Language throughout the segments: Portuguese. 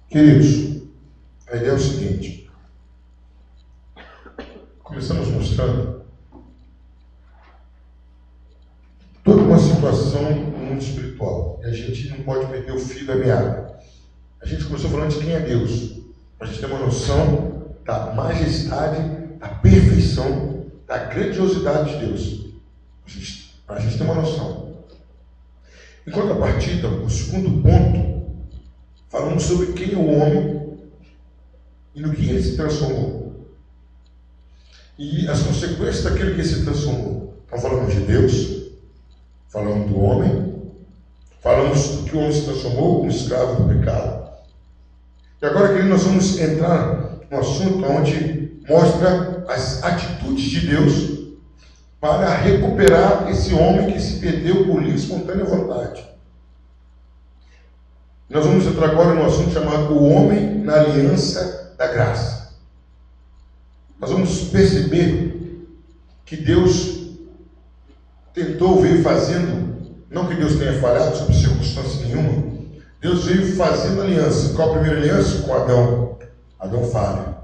Queridos, a ideia é o seguinte. Começamos mostrando toda uma situação no mundo espiritual. E a gente não pode perder o fio da meada. A gente começou falando de quem é Deus. A gente tem uma noção da majestade, da perfeição, da grandiosidade de Deus. A gente tem uma noção. Em contrapartida, o segundo ponto, falamos sobre quem é o homem e no que ele se transformou. E as consequências daquele que se transformou. Então falamos de Deus, falamos do homem, falamos do que o homem se transformou como escravo do pecado. E agora, querido, nós vamos entrar no assunto onde mostra as atitudes de Deus para recuperar esse homem que se perdeu por livre e espontânea vontade. Nós vamos entrar agora no assunto chamado o homem na aliança da graça. Nós vamos perceber que Deus veio fazendo, não que Deus tenha falhado sobre circunstância nenhuma, Deus veio fazendo aliança. Qual a primeira aliança? Com Adão. Adão falha.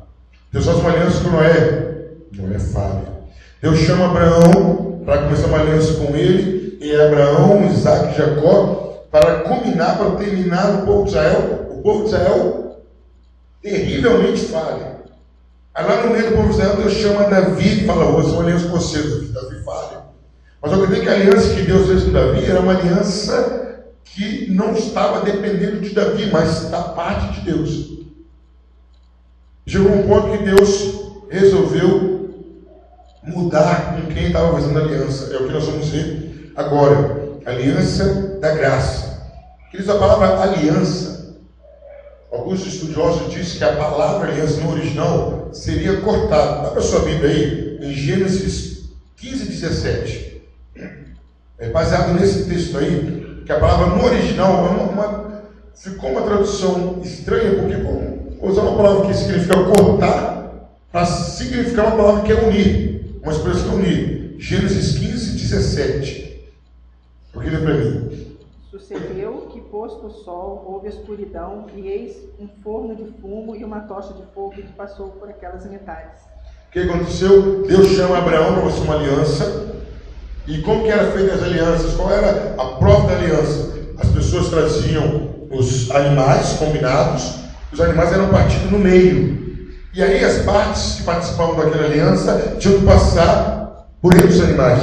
Deus faz uma aliança com Noé. Noé falha. Deus chama Abraão para começar uma aliança com ele, e Abraão, Isaac e Jacó, para culminar, para terminar o povo de Israel. O povo de Israel terrivelmente falha. Aí lá no meio do povo de Israel, Deus chama Davi e fala: vou fazer uma aliança com você, Davi falha. Mas eu acredito que a aliança que Deus fez com Davi era uma aliança que não estava dependendo de Davi, mas da parte de Deus. Chegou um ponto que Deus resolveu mudar com quem estava fazendo a aliança. É o que nós vamos ver agora. Aliança da graça. Queridos, a palavra aliança, alguns estudiosos dizem que a palavra aliança no original seria cortada. Dá para a sua Bíblia aí, em Gênesis 15, 17. É baseado nesse texto aí, que a palavra no original ficou uma tradução estranha, porque usar uma palavra que significa cortar para significar uma palavra que é unir, uma expressão que é unir. Gênesis 15, 17. Porque lê para mim. Sucedeu que, posto o sol, houve escuridão, e eis um forno de fumo e uma tocha de fogo que passou por aquelas metades. O que aconteceu? Deus chama Abraão para fazer uma aliança. E como que era feita as alianças? Qual era a prova da aliança? As pessoas traziam os animais combinados, os animais eram partidos no meio. E aí as partes que participavam daquela aliança tinham que passar por entre os animais.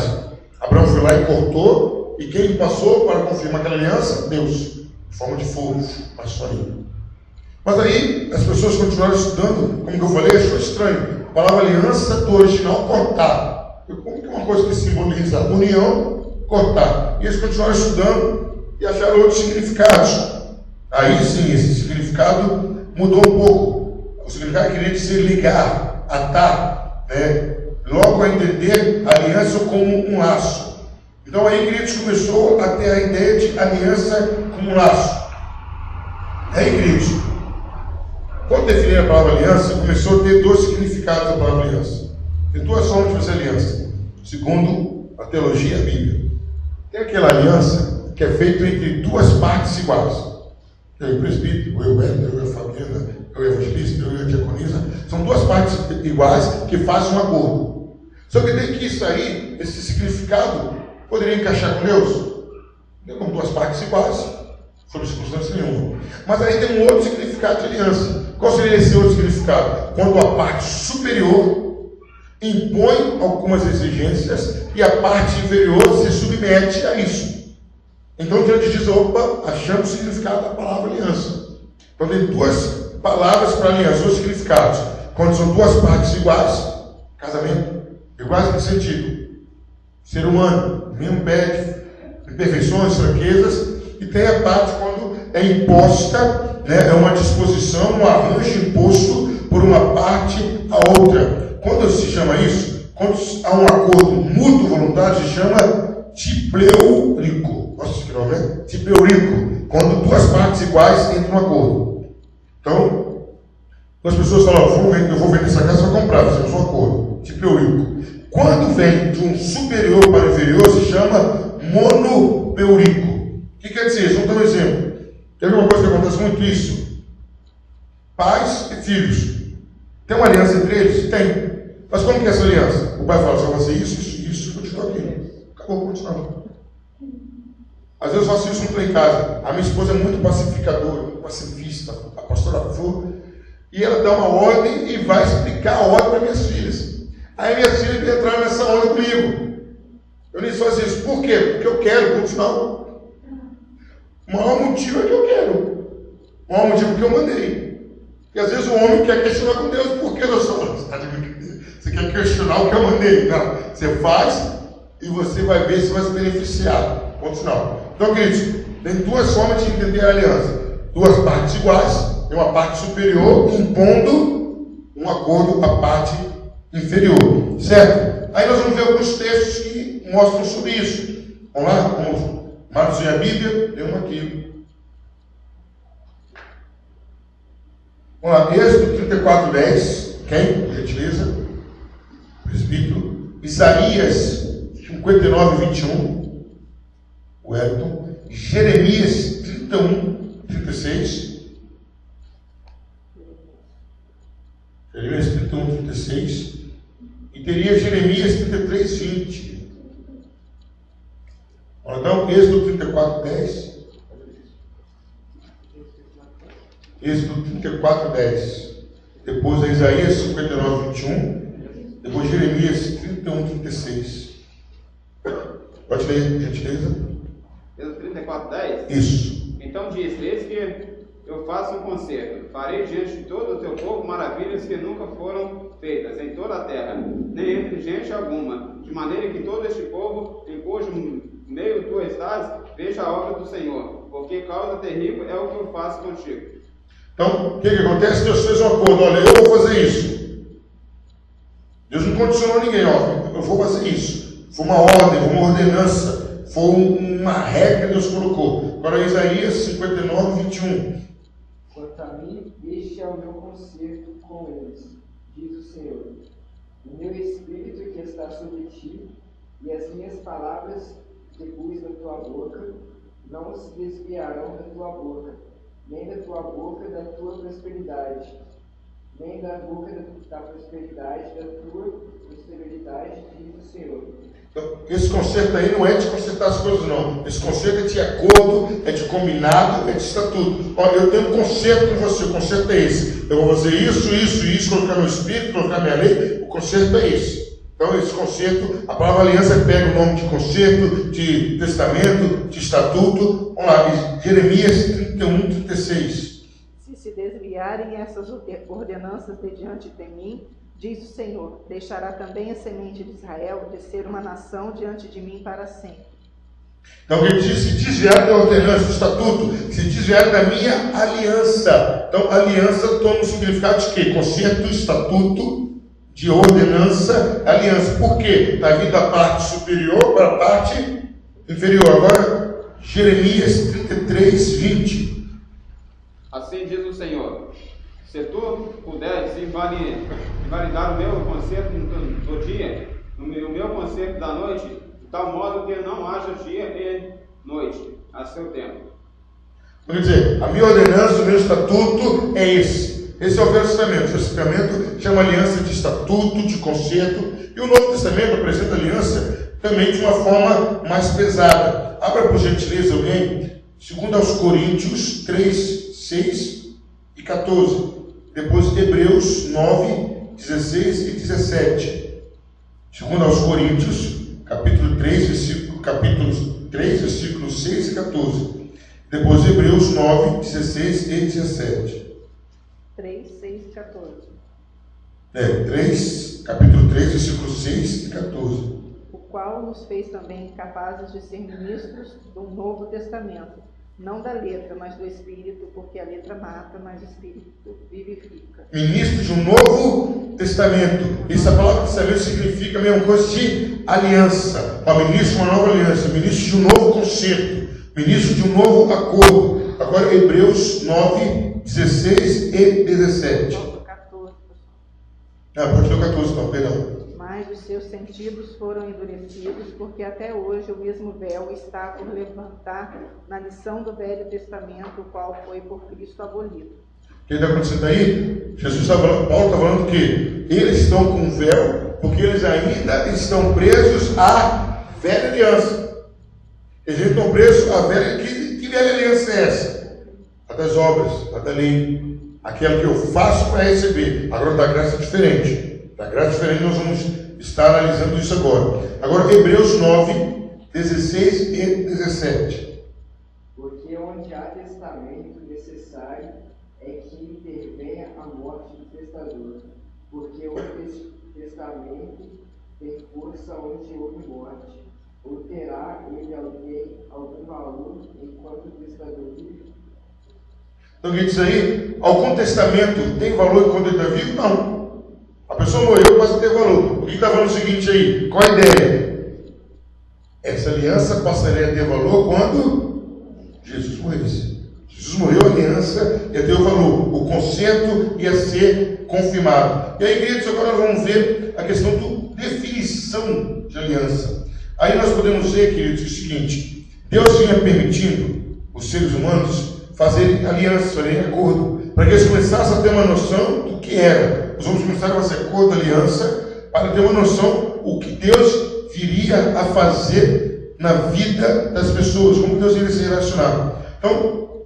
Abraão foi lá e cortou, e quem passou para confirmar aquela aliança? Deus, em forma de fogo, mas só ele. Mas aí as pessoas continuaram estudando, como que eu falei, achou estranho. A palavra aliança do original, cortar. Como que uma coisa que simboliza união, cortar? E eles continuaram estudando e acharam outros significados. Aí sim, esse significado mudou um pouco. O significado queria dizer ligar, atar, né? Logo a entender a aliança como um laço. Então aí, queridos, começou a ter a ideia de aliança como um laço. Aí, queridos, quando definir a palavra aliança, começou a ter dois significados da palavra aliança. Tem duas formas de fazer aliança, segundo a teologia e a Bíblia. Tem aquela aliança que é feita entre duas partes iguais. Eu e o presbítero, eu e o Éder, eu e a Fabiana, eu e o evangelista, eu e a diaconisa. São duas partes iguais que fazem um acordo. Só que tem que isso aí, esse significado, poderia encaixar com Deus. Não como duas partes iguais, sob circunstância nenhuma. Mas aí tem um outro significado de aliança. Qual seria esse outro significado? Quando a parte superior impõe algumas exigências e a parte inferior se submete a isso. Então diante disso, opa, achamos o significado da palavra aliança. Então tem duas palavras para aliança, dois significados. Quando são duas partes iguais, casamento, iguais em que sentido? Ser humano, mesmo pé de imperfeições, fraquezas, e tem a parte quando é imposta, né, é uma disposição, um arranjo imposto por uma parte a outra. Quando se chama isso, quando há um acordo mútuo voluntário, se chama tipleurico. Posso escrever, né? Tipleurico. Quando duas partes iguais entram no acordo. Então, as pessoas falam: eu vou vender essa casa para comprar, fazemos um acordo. Tipleurico. Quando vem de um superior para o inferior, se chama monopeurico. O que quer dizer isso? Vamos dar um exemplo. Tem uma coisa que acontece muito isso. pais e filhos. Tem uma aliança entre eles? Tem. Mas como que é essa aliança? O pai fala, só fazer isso, continua aqui. Acabou, continua. Às vezes eu faço isso muito lá em casa. A minha esposa é muito pacificadora, muito pacifista, a pastora Flor, e ela dá uma ordem e vai explicar a ordem para minhas filhas. Aí minhas filhas entraram nessa onda comigo. Eu nem faço isso. Por quê? Porque eu quero, no final. O maior motivo é que eu quero. O maior motivo é que eu mandei. Porque às vezes o homem quer questionar com Deus, por que Deus falou? Você quer questionar o que eu mandei? Não. Você faz e você vai ver se vai se beneficiar. Ponto final. Então, queridos, tem duas formas de entender a aliança. Duas partes iguais. Tem uma parte superior impondo um acordo à parte inferior. Certo? Aí nós vamos ver alguns textos que mostram sobre isso. Vamos lá? Vamos. Marcos a Bíblia, tem um aqui. Vamos lá, Êxodo 34:10. Quem? Gentileza. Presbítero. Isaías 59:21. O Elton. Jeremias 31:36. Jeremias 31:36. E teria Jeremias 33:20. Então, Êxodo 34:10. Êxodo 34:10. Depois é Isaías 59:21. Depois Jeremias 31:36. Pode ler, gentileza. Êxodo 34:10. Isso. Então diz: eis que eu faço um concerto. Farei diante de todo o teu povo maravilhas que nunca foram feitas em toda a terra, nem entre gente alguma, de maneira que todo este povo, em cujo meio tu estás, veja a obra do Senhor, porque causa terrível é o que eu faço contigo. Então, o que acontece? Deus fez um acordo. Olha, eu vou fazer isso. Deus não condicionou ninguém. Ó, eu vou fazer isso. Foi uma ordem, foi uma ordenança, foi uma regra que Deus colocou. Agora, Isaías 59:21. Quanto a mim, este é o meu concerto com eles, diz o Senhor. O meu espírito que está sobre ti, e as minhas palavras que pus na tua boca, não se desviarão da tua boca, nem da tua boca da tua prosperidade, nem da boca da prosperidade da tua prosperidade, diz o Senhor. Então, esse conserto aí não é de consertar as coisas, não. Esse conserto é de acordo, é de combinado, é de estatuto. Olha, eu tenho um conserto com você, o conserto é esse. Eu vou fazer isso, colocar no Espírito, colocar minha lei, o conserto é esse. Então, esse conserto, a palavra aliança pega o nome de conserto, de testamento, de estatuto. Vamos lá, Jeremias 31:36. Se desviarem essas ordenanças de diante de mim, diz o Senhor, deixará também a semente de Israel de ser uma nação diante de mim para sempre. Então ele diz, se desviar da ordenança, do estatuto, se desviar da minha aliança. Então, aliança toma o significado de quê? Conserto, estatuto, de ordenança, aliança. Por quê? Está vindo da parte superior para a parte inferior. Agora, Jeremias 33:20. Assim diz o Senhor: se tu puderes invalidar o meu concerto do dia, o meu concerto da noite, de tal modo que não haja dia e noite a seu tempo. Quer dizer, a minha ordenança, o meu estatuto é esse. Esse é o Velho Testamento. O Velho Testamento chama aliança de estatuto, de concerto. E o Novo Testamento apresenta a aliança também de uma forma mais pesada. Abra por gentileza alguém, 2 Coríntios 3, 6 e 14. Depois Hebreus 9, 16 e 17. 2 Coríntios, capítulo 3, versículos 6 e 14. Depois Hebreus 9, 16 e 17. 3, 6 e 14. Capítulo 3, versículos 6 e 14. O qual nos fez também capazes de ser ministros do Novo Testamento, não da letra, mas do Espírito, porque a letra mata, mas o Espírito vivifica. Ministro de um Novo Testamento. Essa palavra testamento significa a mesma coisa de aliança. Ministro de uma nova aliança, ministro de um novo concerto, ministro de um novo acordo. Agora Hebreus 9, 16 e 17. Volta 14, Pode ler o 14 não, perdão. Mas os seus sentidos foram endurecidos, porque até hoje o mesmo véu está por levantar na lição do Velho Testamento, o qual foi por Cristo abolido. O que está acontecendo aí? Paulo está falando que eles estão com véu, porque eles ainda estão presos à velha aliança. Eles estão presos à velha. Que velha aliança é essa? A das obras, a da lei. Aquela que eu faço para receber. Agora, da graça é diferente. Da graça é diferente, nós vamos estar analisando isso agora. Agora, Hebreus 9, 16 e 17. Porque onde há testamento necessário é que intervenha a morte do testador. Porque o testamento tem força onde houve morte. Ou terá ele algum valor enquanto o testador vive? Então, o que diz aí? Algum testamento tem valor enquanto ele está vivo? Não. A pessoa morreu, mas não tem valor. O que está falando o seguinte aí? Qual a ideia? Essa aliança passaria a ter valor quando Jesus morresse. Jesus morreu, a aliança ia ter o valor. O conserto ia ser confirmado. E aí, queridos, agora nós vamos ver a questão da definição de aliança. Aí nós podemos ver, queridos, o seguinte: Deus vinha permitindo os seres humanos fazerem aliança, fazerem acordo, para que eles começassem a ter uma noção do que era. Nós vamos começar a fazer acordo, aliança, para ter uma noção o que Deus viria a fazer na vida das pessoas, como Deus iria se relacionar. Então,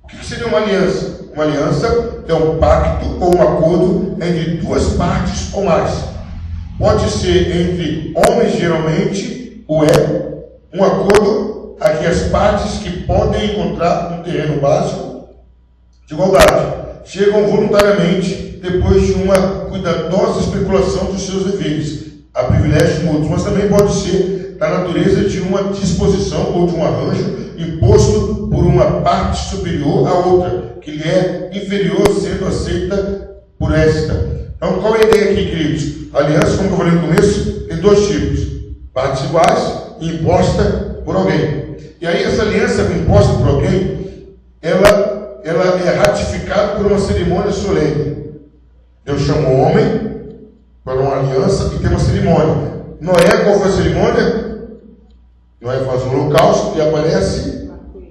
o que seria uma aliança? Uma aliança é um pacto ou um acordo entre duas partes ou mais. Pode ser entre homens, geralmente, ou é um acordo aqui as partes que podem encontrar um terreno básico de igualdade chegam voluntariamente depois de uma cuidadosa especulação dos seus deveres, a privilégios mútuos, mas também pode ser da natureza de uma disposição ou de um arranjo imposto por uma parte superior à outra, que lhe é inferior, sendo aceita por esta. Então, qual é a ideia aqui, queridos? A aliança, como eu falei no começo, tem dois tipos: partes iguais e imposta por alguém. E aí essa aliança imposta por alguém, ela é ratificada por uma cerimônia solene. Deus chama o homem para uma aliança e tem uma cerimônia. Noé, qual foi a cerimônia? Noé faz um holocausto e aparece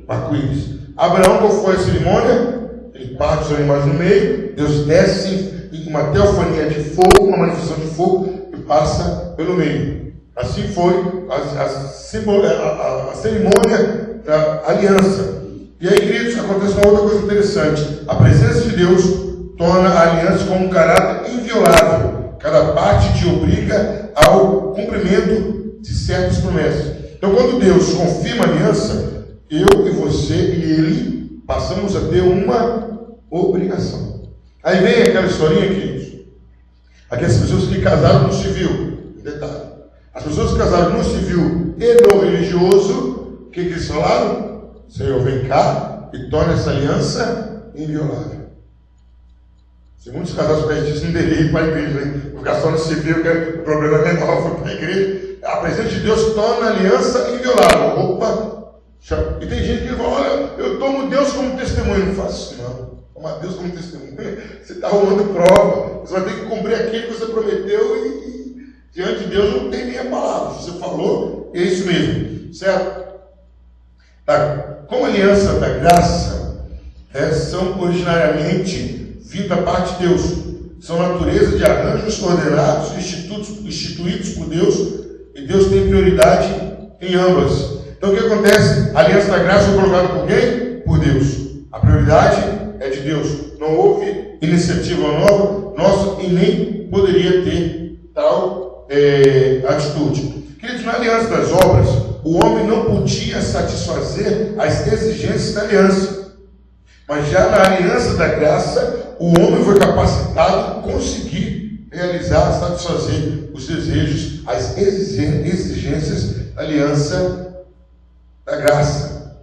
arco-íris. Abraão, qual foi a cerimônia? Ele parte os animais no meio, Deus desce em uma teofania de fogo, uma manifestação de fogo, e passa pelo meio. Assim foi a cerimônia da aliança. E aí, queridos, acontece uma outra coisa interessante. A presença de Deus torna a aliança com um caráter inviolável. Cada parte te obriga ao cumprimento de certas promessas. Então, quando Deus confirma a aliança, eu e você e ele passamos a ter uma obrigação. Aí vem aquela historinha, queridos. Aquelas pessoas que casaram no civil. Detalhe. As pessoas que casaram no civil e no religioso, o que eles falaram? Senhor, vem cá e torna essa aliança inviolável. Se muitos casados pedem isso, não deveria ir para a igreja, né? Ficar só no civil, que o problema é menor, foi para a igreja. A presença de Deus torna a aliança inviolável. Opa! E tem gente que fala: olha, eu tomo Deus como testemunho. Não faço isso, não. Tomar Deus como testemunho, você está arrumando prova. Você vai ter que cumprir aquilo que você prometeu e diante de Deus não tem nem a palavra. Você falou, é isso mesmo. Certo? Tá. Como aliança da graça, são originariamente vindo da parte de Deus. São natureza de arranjos ordenados, instituídos por Deus, e Deus tem prioridade em ambas. Então o que acontece? A aliança da graça foi colocada por quem? Por Deus. A prioridade é de Deus. Não houve iniciativa nova nossa e nem poderia ter tal atitude. Queridos, na aliança das obras, o homem não podia satisfazer as exigências da aliança. Mas já na aliança da graça, o homem foi capacitado a conseguir realizar, satisfazer os desejos, as exigências da aliança da graça.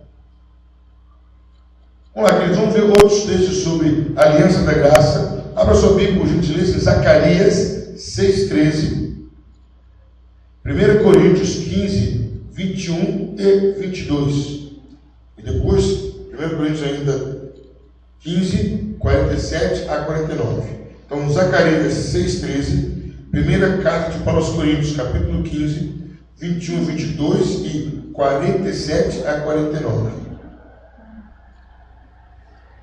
Vamos lá, queridos, vamos ver outros textos sobre a aliança da graça. Abra sua Bíblia, por gentileza, em Zacarias 6,13. 1 Coríntios 15, 21 e 22. E depois, 1 Coríntios ainda 15, 47 a 49. Então, Zacarias 6,13, primeira carta de Paulo aos Coríntios, capítulo 15, 21, 22 e 47 a 49.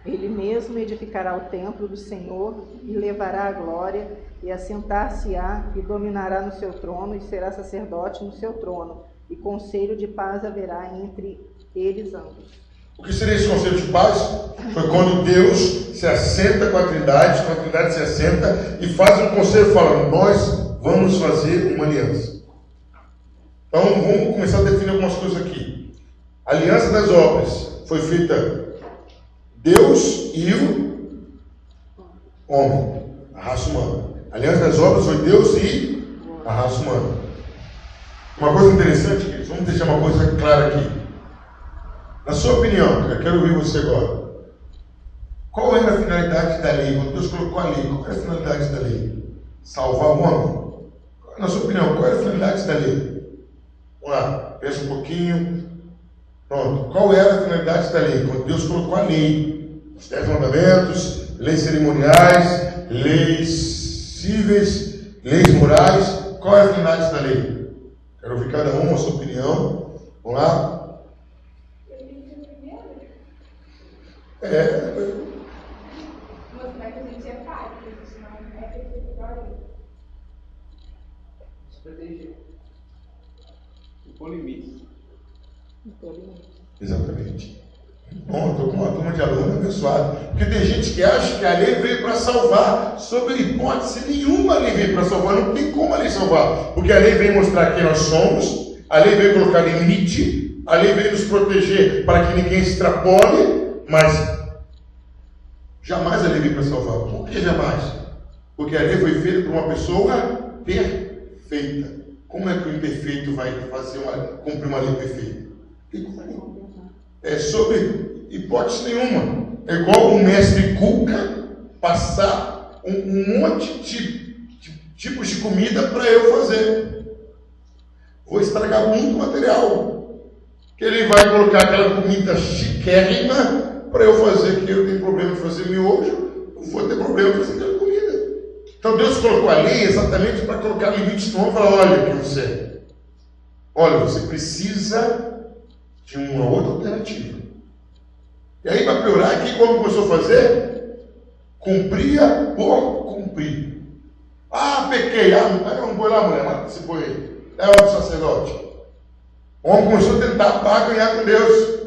Ele mesmo edificará o templo do Senhor e levará a glória, e assentar-se-á e dominará no seu trono, e será sacerdote no seu trono, e conselho de paz haverá entre eles ambos. O que seria esse conselho de paz? Foi quando Deus se assenta com a Trindade se assenta e faz um conselho falando: nós vamos fazer uma aliança. Então vamos começar a definir algumas coisas aqui. A aliança das obras foi feita Deus e o homem, a raça humana. A aliança das obras foi Deus e a raça humana. Uma coisa interessante, queridos, vamos deixar uma coisa clara aqui. Na sua opinião, eu quero ouvir você agora. Qual era a finalidade da lei? Quando Deus colocou a lei, qual era a finalidade da lei? Salvar o homem? Na sua opinião, qual era a finalidade da lei? Vamos lá, pensa um pouquinho. Pronto. Qual era a finalidade da lei? Quando Deus colocou a lei, os 10 mandamentos, leis cerimoniais, leis cíveis, leis morais, qual é a finalidade da lei? Quero ouvir cada um a sua opinião. Vamos lá. Mostrar que a gente é pai, porque a gente não é perfeito igual a ele. Se proteger. Impor limites. Exatamente. Bom, eu estou com uma turma de alunos abençoada. Porque tem gente que acha que a lei veio para salvar. Sob hipótese nenhuma, a lei veio para salvar. Não tem como a lei salvar. Porque a lei veio mostrar quem nós somos. A lei veio colocar limite. A lei veio nos proteger para que ninguém extrapole. Mas jamais a lei veio para salvar. Por que jamais? Porque a lei foi feita por uma pessoa perfeita. Como é que o imperfeito vai cumprir uma lei perfeita? É sobre hipótese nenhuma. É igual o mestre Cuca passar um monte de tipos de comida para eu fazer. Vou estragar muito material. Que ele vai colocar aquela comida chiquérrima para eu fazer, que eu tenho problema de fazer miojo, não vou ter problema de fazer aquela comida. Então Deus colocou a lei exatamente para colocar limites no homem e falar: olha, você precisa de uma outra alternativa. E aí, para piorar, aqui como começou a fazer? Cumpria por cumprir. Ah, pequei. Não foi lá, mulher, mas você foi aí. É o sacerdote. O homem começou a tentar ganhar com Deus.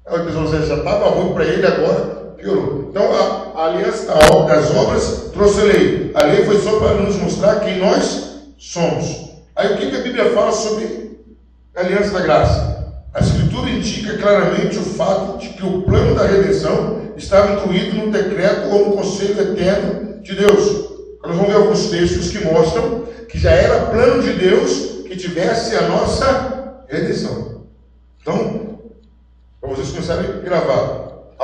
Aí o Deus já estava ruim para ele, agora piorou. Então a aliança das obras trouxe a lei. A lei foi só para nos mostrar quem nós somos. Aí o que a Bíblia fala sobre a aliança da graça? A Escritura indica claramente o fato de que o plano da redenção estava incluído no decreto ou no conselho eterno de Deus. Nós vamos ver alguns textos que mostram que já era plano de Deus que tivesse a nossa redenção. Então, para vocês começarem a gravar,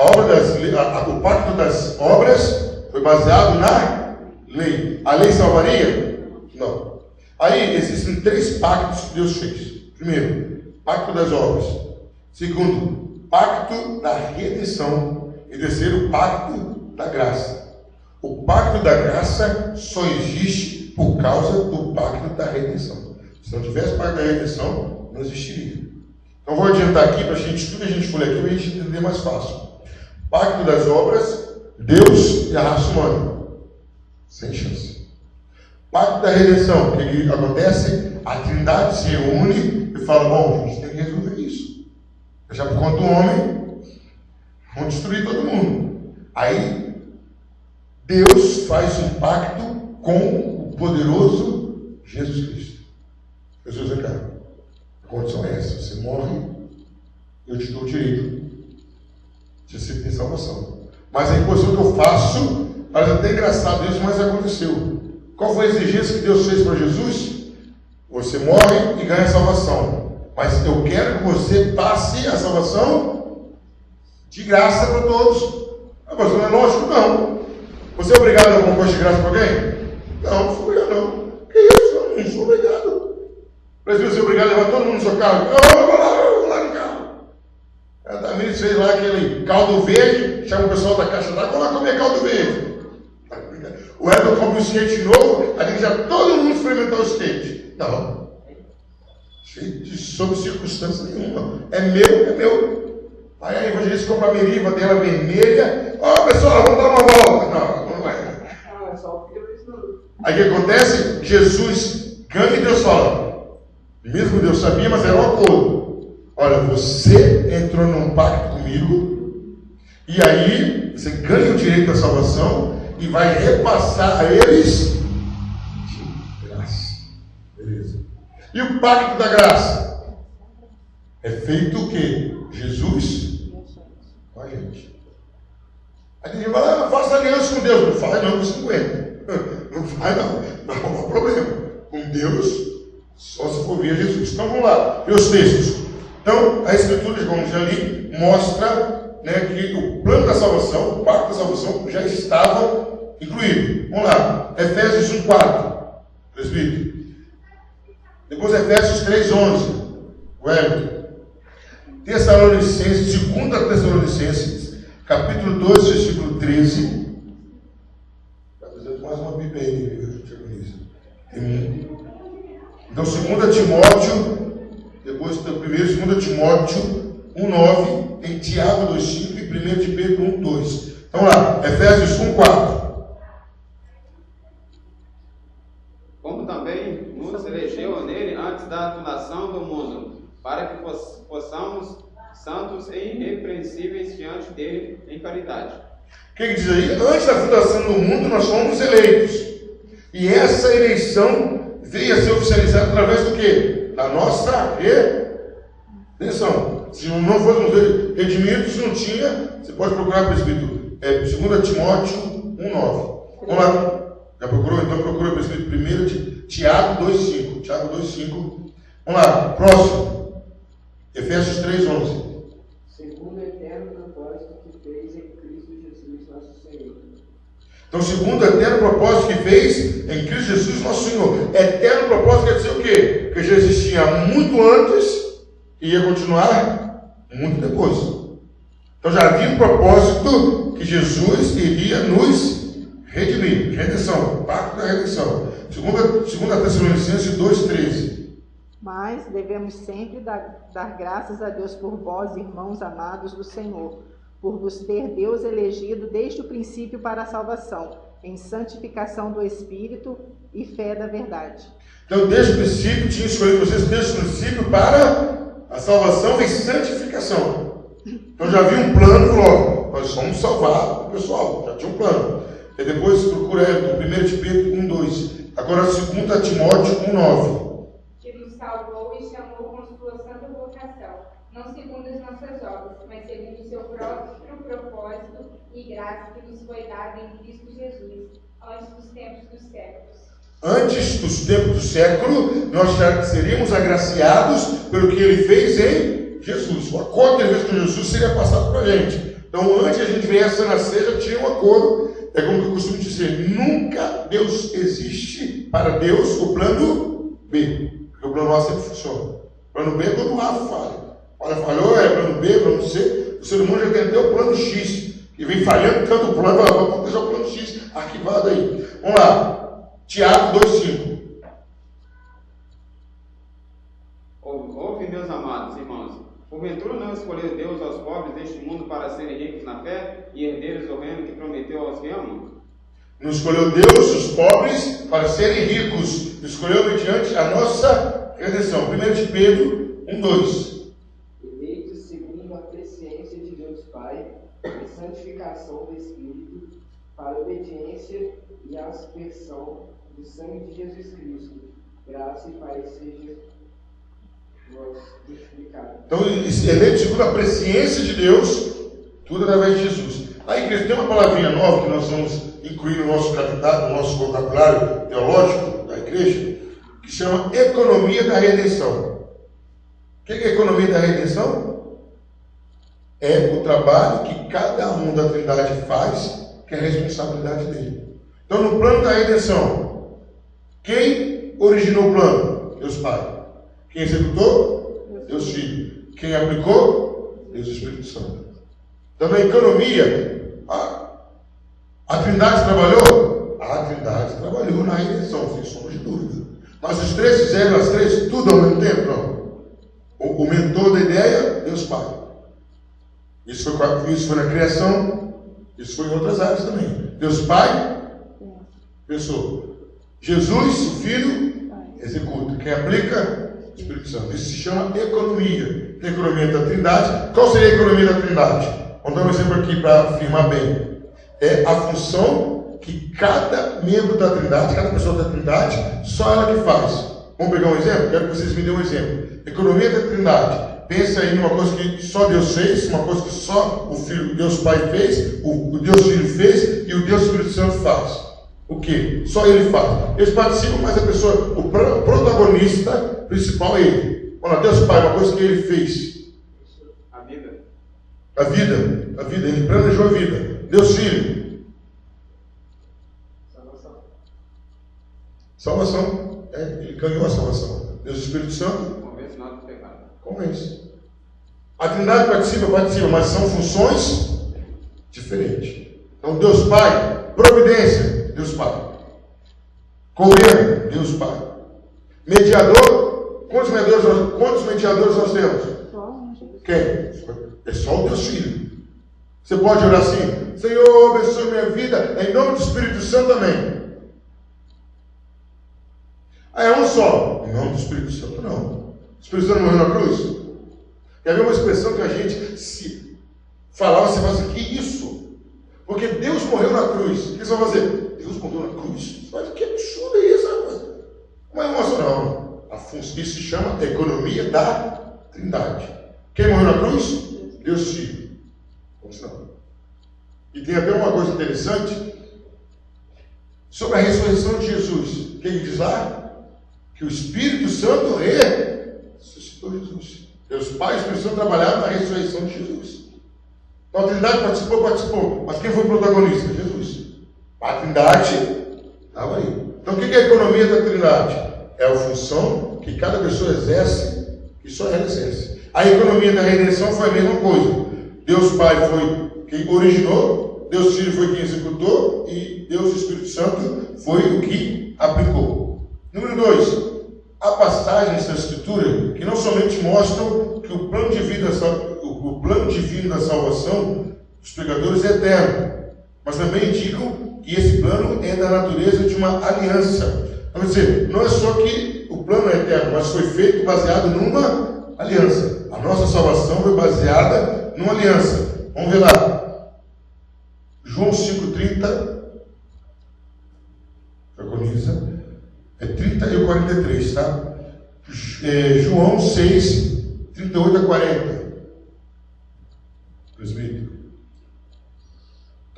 o pacto das obras foi baseado na lei. A lei salvaria? Não. Aí existem 3 pactos que Deus fez. Primeiro, pacto das obras. Segundo, pacto da redenção. E terceiro, pacto da graça. O pacto da graça só existe por causa do pacto da redenção. Se não tivesse pacto da redenção, não existiria. Então vou adiantar aqui para a gente, tudo que a gente for aqui, para a gente entender mais fácil. Pacto das obras, Deus e a raça humana. Sem chance. Pacto da redenção, o que acontece? A Trindade se reúne e fala: bom, a gente tem que resolver isso. Já por conta do homem, vão destruir todo mundo. Aí, Deus faz um pacto com o poderoso Jesus Cristo. Jesus é cara. A condição é essa: você morre, eu te dou o direito de você ter salvação. Mas a imposição que eu faço, parece até engraçado isso, mas aconteceu. Qual foi a exigência que Deus fez para Jesus? Você morre e ganha a salvação. Mas eu quero que você passe a salvação de graça para todos. Mas não é lógico, não. Você é obrigado a dar alguma coisa de graça para alguém? Não, não sou obrigado, não. Que isso? Não sou obrigado. Mas você é obrigado a levar todo mundo no seu carro? Eu vou lá no carro. A Tamires fez lá aquele caldo verde, chama o pessoal da caixa d'água, vou lá comer caldo verde. O Edson compra um skate novo, a gente já todo mundo experimentou o skate. Não. Sob circunstância nenhuma. É meu, é meu. Aí a evangelista compra a meriva dela vermelha. Ó, pessoal, vamos dar uma volta. Não vai. Não, é só porque eu preciso. Aí o que acontece? Jesus ganha e Deus fala. Mesmo Deus sabia, mas era um acordo. Olha, você entrou num pacto comigo, e aí você ganha o direito da salvação e vai repassar a eles de graça. Beleza. E o pacto da graça? É feito o quê? Jesus com a gente. Aí tem gente que fala, faça aliança com Deus. Não faz não, você não aguenta. Não faz não. Não há problema. Com Deus, só se for via Jesus. Então vamos lá, ver os textos. Então, a Escritura, como já li, mostra, né, que o plano da salvação, o pacto da salvação, já estava incluído. Vamos lá, Efésios 1:4, presbítero. Depois Efésios 3:11, o Hélio. Tessalonicenses, 2 Tessalonicenses, capítulo 2, versículo 13. Está fazendo mais uma Bíblia aí, então, 2 Timóteo, depois do 1 Timóteo 1:9, tem Tiago 2:5 e 1 de Pedro 1:2. Então lá, Efésios 1:4. Como também nos elegeu nele antes da fundação do mundo, para que possamos santos e irrepreensíveis diante dele em caridade. O que diz aí? Antes da fundação do mundo nós fomos eleitos. E essa eleição veio a ser oficializada através do quê? Da nossa redenção. Se não fôssemos redimidos, não tinha. Você pode procurar, presbítero, 2 Timóteo 1:9. Vamos lá. Já procurou? Então procura, presbítero, 1 de Tiago 2:5. Tiago 2:5. Vamos lá, próximo. Efésios 3:11. Segundo o eterno propósito que fez em Cristo Jesus, nosso Senhor. Então, segundo o eterno propósito que fez em Cristo Jesus, nosso Senhor. Eterno propósito quer dizer o quê? Que já existia muito antes e ia continuar muito depois. Então, já havia um propósito que Jesus iria nos redimir. Redenção, pacto da redenção. Segunda Tessalonicenses 2:13. Mas devemos sempre dar graças a Deus por vós, irmãos amados do Senhor, por vos ter Deus elegido desde o princípio para a salvação, em santificação do Espírito e fé da verdade. Então, desde o princípio, tinha escolhido vocês desde o princípio para a salvação e santificação. Então, já havia um plano, falou, nós vamos salvar o pessoal, já tinha um plano. E depois procura 1 de Pedro 1:2. Agora, 2 Timóteo 1:9. Que nos salvou e chamou com sua santa vocação, não segundo as nossas obras, mas segundo o seu próprio propósito e graça que nos foi dada em Cristo Jesus, antes dos tempos dos séculos. Antes dos tempos do século, nós já seríamos agraciados pelo que ele fez em Jesus. O acordo que ele fez com Jesus seria passado para a gente. Então, antes de a gente viesse a nascer, já tinha um acordo. É como eu costumo dizer, nunca Deus existe para Deus o plano B. Porque o plano A sempre funciona. O plano B é quando o A falha. Olha, falhou, é plano B, plano C. O ser humano já tem até o plano X. E vem falhando tanto o plano, vamos deixar o plano X arquivado aí. Vamos lá. Tiago 2:5. Ouve, meus amados irmãos, porventura não escolheu Deus aos pobres deste mundo para serem ricos na fé e herdeiros do reino que prometeu aos que amam? Não escolheu Deus os pobres para serem ricos, escolheu mediante a nossa redenção. 1 de Pedro 1:2. Eleitos segundo a presciência de Deus Pai, e santificação do Espírito, para a obediência e a aspersão do sangue de Jesus Cristo. Graça e paz seja multiplicado. Então, eleito segundo a presciência de Deus, tudo através de Jesus. A igreja tem uma palavrinha nova que nós vamos incluir no nosso vocabulário teológico da igreja, que chama economia da redenção. O que é a economia da redenção? É o trabalho que cada um da Trindade faz, que é a responsabilidade dele. Então, no plano da redenção, quem originou o plano? Deus Pai. Quem executou? Deus Filho. Quem aplicou? Deus Espírito Santo. Então, na economia, a Trindade trabalhou? A Trindade trabalhou na redenção, sem sombra de dúvida. Mas os três fizeram as três tudo ao mesmo tempo? Não. O mentor da ideia, Deus Pai. Isso foi na criação, isso foi em outras áreas também. Deus Pai pensou. Jesus, o Filho, executa. Quem aplica? O Espírito Santo. Isso se chama economia. A economia da Trindade. Qual seria a economia da Trindade? Vamos dar um exemplo aqui para afirmar bem. É a função que cada membro da Trindade, cada pessoa da Trindade, só ela que faz. Vamos pegar um exemplo? Quero que vocês me dêem um exemplo. Economia da Trindade. Pensa aí numa coisa que só Deus fez, uma coisa que só o Filho, Deus Pai fez, o Deus Filho fez e o Deus Espírito Santo faz. O que? Só ele faz. Eles participam, mas a pessoa, o protagonista principal é ele. Olha, Deus Pai, uma coisa que ele fez. A vida. A vida, ele planejou a vida. Deus Filho. Salvação. Ele ganhou a salvação. Deus Espírito Santo. Convencionado do pecado. Convence. A Trindade participa, mas são funções diferentes. Então, Deus Pai, providência, Deus Pai. Governo, Deus Pai. Mediador, quantos mediadores nós temos? Quem? É só o Deus Filho. Você pode orar assim: Senhor, abençoe minha vida, em nome do Espírito Santo, amém. É um só. Em nome do Espírito Santo, não. O Espírito Santo morreu na cruz. E havia uma expressão que a gente se falava, você fala assim: que isso? Porque Deus morreu na cruz. O que você vai fazer? Deus morreu na cruz? Mas que absurdo é isso, rapaz? Não é emocional. Isso se chama economia da Trindade. Quem morreu na cruz? Deus Filho. E tem até uma coisa interessante sobre a ressurreição de Jesus. O que ele diz lá? Que o Espírito Santo ressuscitou Jesus. Deus Pai e o Espírito Santo trabalharam na ressurreição de Jesus. Então a Trindade participou. Mas quem foi o protagonista? Jesus. A Trindade estava aí. Então o que é a economia da Trindade? É a função que cada pessoa exerce, que só ela exerce. A economia da redenção foi a mesma coisa. Deus Pai foi quem originou, Deus Filho foi quem executou e Deus Espírito Santo foi o que aplicou. Número 2. Há passagens da Escritura que não somente mostram que o plano divino da salvação dos pecadores é eterno, mas também indicam que esse plano é da natureza de uma aliança. Quer dizer, não é só que o plano é eterno, mas foi feito baseado numa aliança. A nossa salvação foi baseada numa aliança. Vamos ver lá. João 5,30. Preconiza. É 30 e 43, tá? João 6, 38 a 40. Presbítero.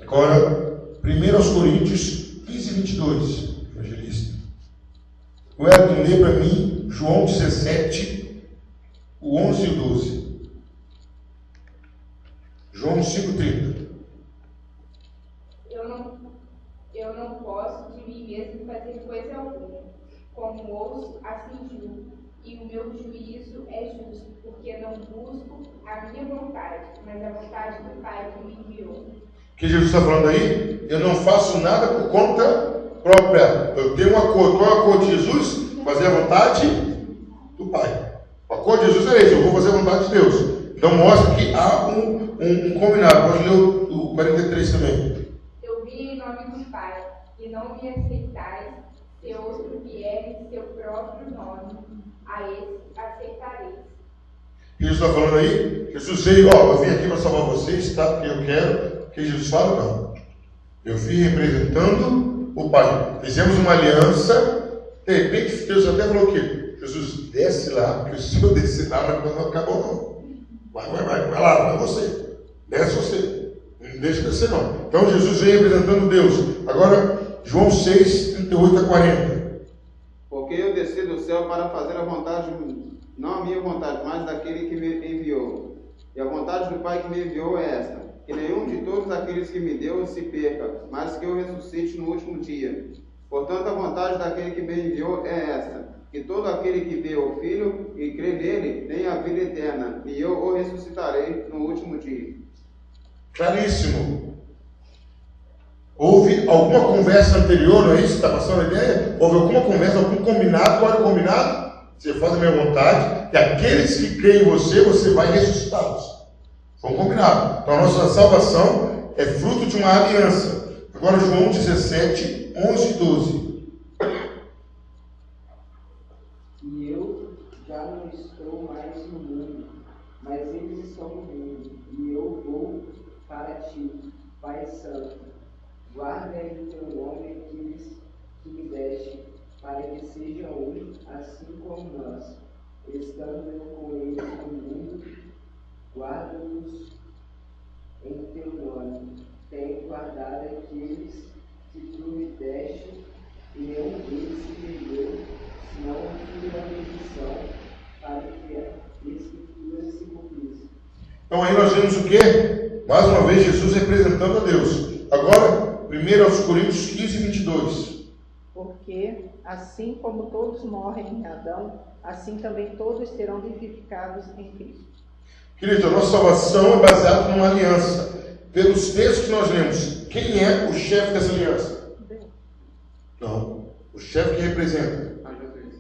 Agora, 1 Coríntios 15, 22. Evangelista. O Elton lê para mim João 17, o 11 e o 12. João 5,30. Eu não posso de mim mesmo fazer coisa alguma. Como ouço, assim julgo. E o meu juízo é justo, porque não busco a minha vontade, mas a vontade do Pai que me enviou. O que Jesus está falando aí? Eu não faço nada por conta própria. Eu tenho um acordo. Qual é o acordo de Jesus? Fazer a vontade do Pai. O acordo de Jesus é esse: eu vou fazer a vontade de Deus. Então mostra que há um combinado. Pode ler o 43 também. Eu vim em nome do Pai, e não me aceitais. Se outro vier em seu próprio nome, a esse aceitareis. O que Jesus está falando aí? Jesus veio, eu vim aqui para salvar vocês, tá? Porque eu quero. O que Jesus fala? Não. Eu vim representando o Pai. Fizemos uma aliança. De repente, Deus até falou o quê? Jesus, desce lá, porque se eu descer lá, não acabou não. Vai lá, vai você. Desce você. Não deixa descer não. Então Jesus veio representando Deus. Agora, João 6, 38 a 40. Porque eu desci do céu para fazer a vontade, não a minha vontade, mas daquele que me enviou. E a vontade do Pai que me enviou é esta: que nenhum de todos aqueles que me deu se perca, mas que eu ressuscite no último dia. Portanto, a vontade daquele que me enviou é esta: que todo aquele que vê o Filho e crê nele tenha a vida eterna, e eu o ressuscitarei no último dia. Claríssimo. Houve alguma conversa anterior a isso? Está passando a ideia? Houve alguma conversa, algum combinado? Qual era o combinado? Você faz a minha vontade, e aqueles que creem em você, você vai ressuscitá-los. Foi um combinado. Então a nossa salvação é fruto de uma aliança. Agora João 17, 11 e 12. E eu já não estou mais no mundo, mas eles estão no mundo, e eu vou para ti, Pai Santo. Guarda em teu nome aqueles que me deste, para que sejam um, assim como nós. Estando eu com eles no mundo, guarda-nos em teu nome. Tenho guardado aqueles que tu me deste, e nenhum deles se perdeu, senão o filho da perdição, para que a Escritura se cumprisse. Então aí nós vemos o quê? Mais uma vez Jesus representando a Deus. Agora, 1 Coríntios 15, 22. Porque, assim como todos morrem em Adão, assim também todos serão vivificados em Cristo. Querido, a nossa salvação é baseada numa aliança. Pelos textos que nós lemos, quem é o chefe dessa aliança? Deus. Não. O chefe que representa?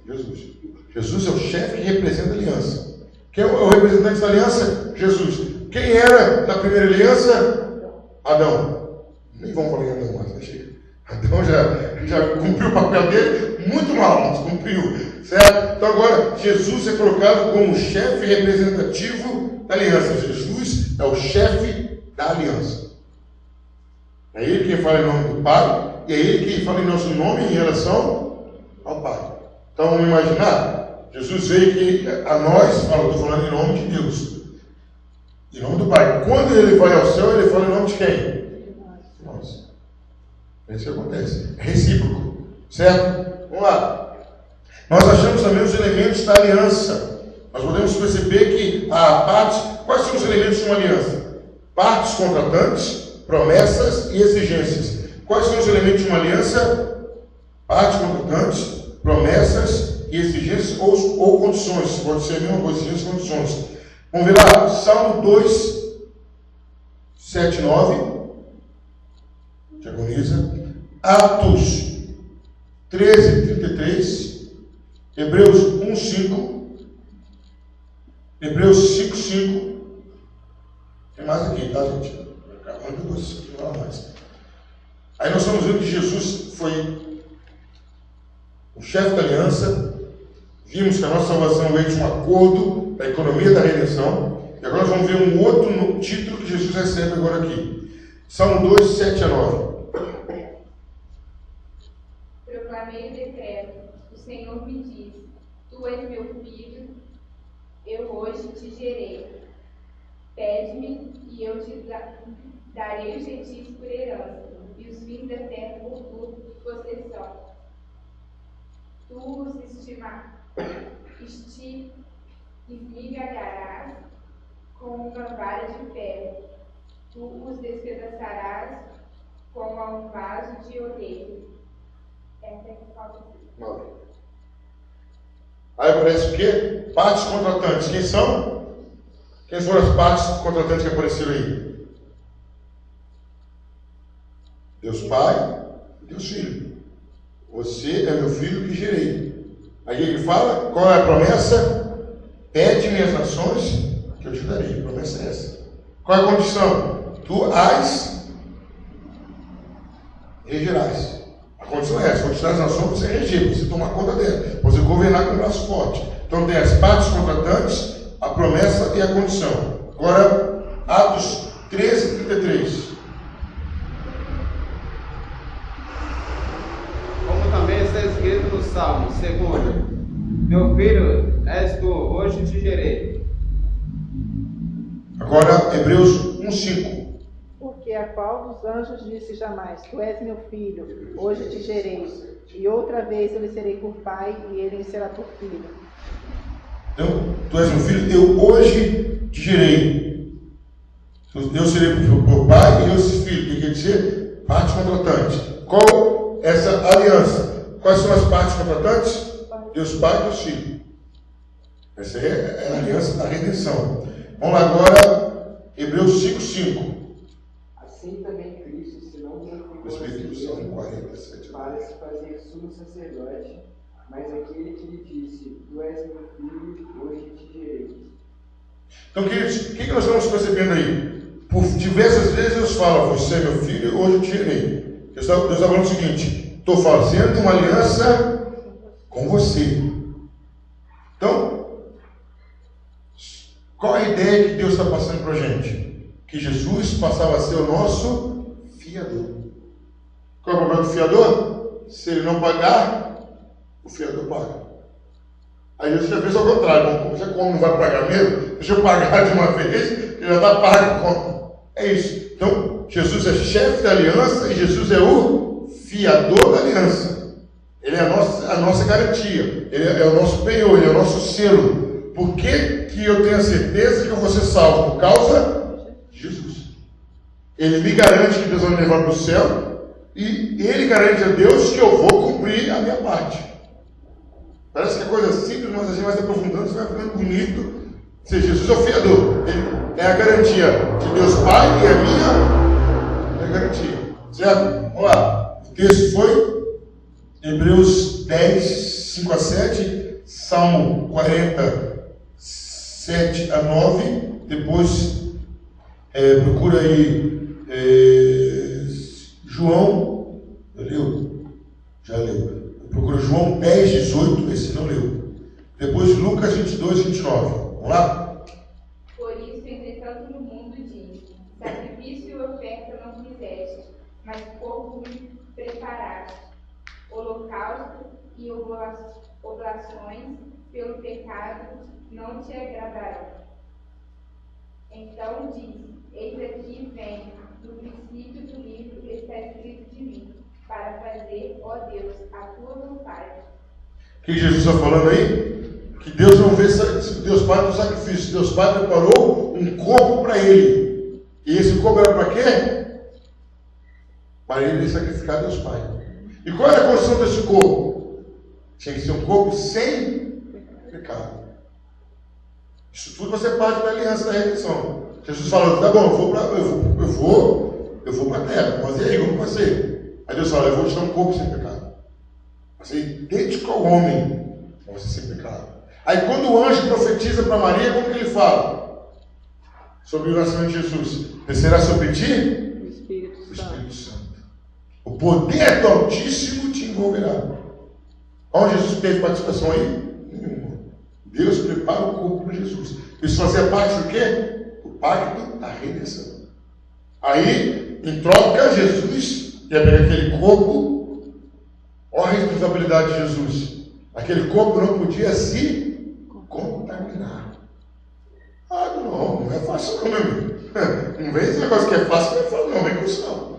Jesus. Jesus é o chefe que representa a aliança. Quem é o representante da aliança? Jesus. Quem era da primeira aliança? Adão. Nem vamos falar em Adão mais, né? Chega. Adão já cumpriu o papel dele muito mal, mas cumpriu. Certo? Então agora, Jesus é colocado como chefe representativo da aliança. Jesus é o chefe da aliança. É ele quem fala em nome do Pai, e é ele quem fala em nosso nome em relação ao Pai. Então vamos imaginar, Jesus veio que a nós, estou falando em nome de Deus, em nome do Pai. Quando ele vai ao céu, ele fala em nome de quem? Nós. É isso que acontece. É recíproco. Certo? Vamos lá. Nós achamos também os elementos da aliança. Nós podemos perceber que há partes. Quais são os elementos de uma aliança? Partes contratantes, promessas e exigências. Quais são os elementos de uma aliança? Partes contratantes, promessas e exigências ou condições. Pode ser a mesma coisa, exigências e condições. Vamos ver lá, Salmo 2, 7, 9. Diagoniza. Atos 13, 33. Hebreus 1, 5. Hebreus 5, 5. Tem mais aqui, tá, gente? Aí nós estamos vendo que Jesus foi o chefe da aliança. Vimos que a nossa salvação veio de um acordo da economia da redenção. E agora nós vamos ver um outro título que Jesus recebe agora aqui. Salmo 2, 7 a 9. Proclamei o decreto. O Senhor me diz: Tu és meu filho, eu hoje te gerei. Pede-me e eu te darei os gentios por herança, e os fins da terra por tua possessão. Tu os esmigalharás com uma vara de ferro, tu os despedaçarás como a um vaso de oleiro. Essa é que falta. Aí aparece o quê? Partes contratantes. Quem são? Quem foram as partes contratantes que apareceram aí? Deus Pai e Deus Filho. Você é meu filho que gerei. Aí ele fala, qual é a promessa? Pede-me as nações que eu te darei. A promessa é essa. Qual é a condição? Tu as regerás. A condição é essa. Condição das nações você reger, você tomar conta dela, você governar com o braço forte. Então tem as partes contratantes, a promessa e a condição. Agora, Atos 13, 33. Como também está escrito no Salmo, segundo: Meu filho és tu, hoje te gerei. Agora, Hebreus 1, 5. Porque a qual dos anjos disse jamais: Tu és meu filho, hoje te gerei. E outra vez eu lhe serei por pai, e ele me será por filho. Então, tu és meu filho, eu hoje te gerei. Eu serei por pai e eu serei filho. O que quer dizer? Parte contratante. Qual essa aliança? Quais são as partes contratantes? Deus Pai e Deus Filho. Essa é a aliança da redenção. Vamos lá agora, Hebreus 5, 5. Assim também Cristo se não Espírito Santo 47. para se fazer sumo sacerdote, mas aquele que lhe disse: Tu és meu filho, hoje te gerei. Então, queridos, o que nós estamos percebendo aí? Por diversas vezes Deus fala, você é meu filho, hoje eu te gerei. Deus está falando o seguinte, estou fazendo uma aliança com você. Então, qual a ideia que Deus está passando para a gente? Que Jesus passava a ser o nosso fiador. Qual é o problema do fiador? Se ele não pagar, o fiador paga. Aí Jesus já fez ao contrário, já como não vai pagar mesmo, deixa eu pagar de uma vez, ele já está pago. É isso. Então, Jesus é chefe da aliança e Jesus é o fiador da aliança. Ele é a nossa garantia, ele é o nosso penhor, ele é o nosso selo. Por que eu tenho a certeza que eu vou ser salvo? Por causa de Jesus. Ele me garante que Deus vai me levar para o céu e ele garante a Deus que eu vou cumprir a minha parte. Parece que é coisa simples, mas a gente vai se aprofundando, vai ficando bonito. Se Jesus é o fiador, ele é a garantia de Deus Pai e a minha é a garantia. Certo? Vamos lá. O texto foi Hebreus 10, 5 a 7, Salmo 40, 7 a 9. Depois procura aí João. Já leu? Já leu. Procura João 10, 18, esse não leu. Depois Lucas 22, 29. Vamos lá? Por isso, entretanto, no mundo diz: sacrifício e oferta não quiseste, mas corpo me preparaste. Holocausto e oblações pelo pecado não te agradarão. Então diz: eis aqui vem, no princípio do livro está escrito de mim, para fazer, ó Deus, a tua vontade. O que Jesus está falando aí? Que Deus não vê Deus Pai no sacrifício. Deus Pai preparou um corpo para ele. E esse corpo era para quê? Para ele sacrificar Deus Pai. E qual era a condição desse corpo? Tinha que ser um corpo sem pecado. Isso tudo vai ser parte da aliança da redenção. Jesus falou, tá bom, eu vou para a terra, mas e aí, como vai ser? Aí Deus fala, eu vou te dar um corpo sem pecado. Vai ser idêntico ao homem, vai ser sem pecado. Aí quando o anjo profetiza para Maria, como que ele fala? Sobre o nascimento de Jesus. Descerá sobre ti? O Espírito Santo. O poder do Altíssimo te envolverá. Onde Jesus teve participação aí? Nenhuma. Deus prepara o corpo para Jesus. Isso fazia parte do quê? O pacto da redenção. Aí, em troca, Jesus ia pegar aquele corpo. Olha a responsabilidade de Jesus. Aquele corpo não podia se contaminar. Ah, não é fácil não, meu amigo. Não vem esse negócio que é fácil, não vem com isso não.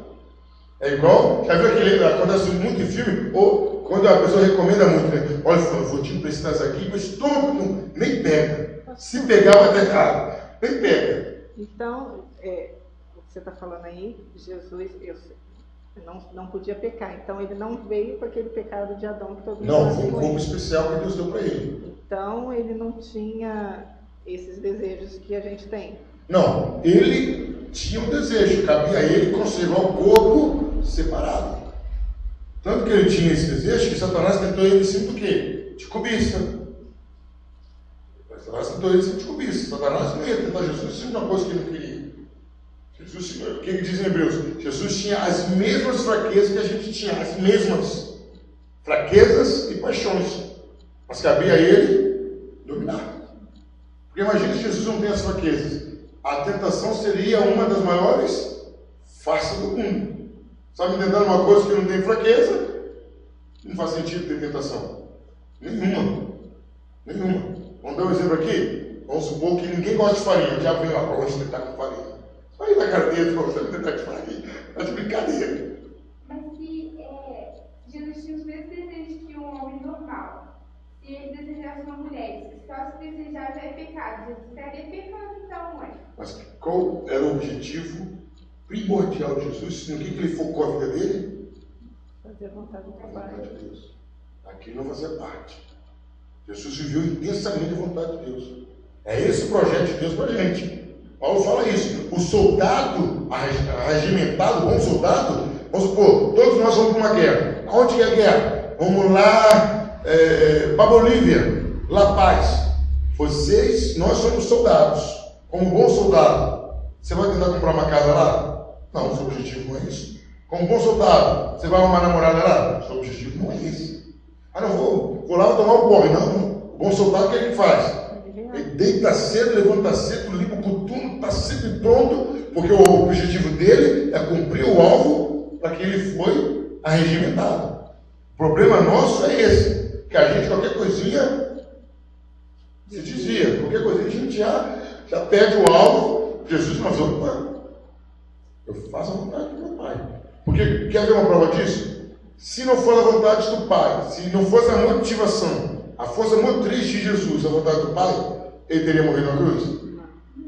É igual, já viu aquele, acontece muito em filme, ou quando a pessoa recomenda muito, né? Olha, vou te emprestar isso aqui, mas toma, nem pega. Se pegar vai ter caro, nem pega. Então, o que você está falando aí, Jesus não podia pecar, então ele não veio com aquele pecado de Adão que todo mundo não, foi um corpo especial que Deus deu para ele. Então ele não tinha esses desejos que a gente tem. Não, ele tinha um desejo, cabia a ele conservar o corpo separado. Tanto que ele tinha esse desejo que Satanás tentou ele em cima do quê? De cobiça. Satanás tentou ele em cima de cobiça. Satanás não ia tentar Jesus em cima de uma coisa que ele não queria. Jesus, o que diz em Hebreus? Jesus tinha as mesmas fraquezas que a gente tinha, as mesmas fraquezas e paixões. Mas cabia a ele dominar. Porque imagina se Jesus não tem as fraquezas. A tentação seria uma das maiores farsas do mundo. Sabe, tentando uma coisa que não tem fraqueza, não faz sentido ter tentação. Nenhuma. Vamos dar um exemplo aqui? Vamos supor que ninguém gosta de farinha. O diabo vem lá, vamos tentar com farinha. Aí na cara dele, você vai tentar com farinha. É de brincadeira. Mas se Jesus tinha os mesmos desejos que um homem normal, se ele desejasse uma mulher, só se desejar já é pecado. Jesus estaria pecando então, mãe. Mas qual era o objetivo primordial de Jesus? No que ele focou a vida dele? Fazer a vontade do Pai. De Deus. Aquilo não fazia parte. Jesus viveu intensamente a vontade de Deus. É esse o projeto de Deus para a gente. Paulo fala isso. O soldado arregimentado, bom soldado, vamos supor, todos nós vamos para uma guerra. Aonde é a guerra? Vamos lá para Bolívia, La Paz. Nós somos soldados. Como bom soldado, você vai tentar comprar uma casa lá? Não, o seu objetivo não é isso. Como bom soldado, você vai arrumar namorada lá? O seu objetivo não é esse. Ah, não, vou lá tomar um porre. Não. O bom soldado, o que ele faz? Ele deita cedo, levanta cedo, limpa o coturno, está sempre pronto, porque o objetivo dele é cumprir o alvo para que ele foi arregimentado. O problema nosso é esse, que a gente, qualquer coisinha, se desvia, qualquer coisinha a gente já perde o alvo. Jesus não avisou, eu faço a vontade do meu Pai. Porque, quer ver uma prova disso? Se não for a vontade do Pai, se não fosse a motivação, a força motriz de Jesus, a vontade do Pai, ele teria morrido na cruz?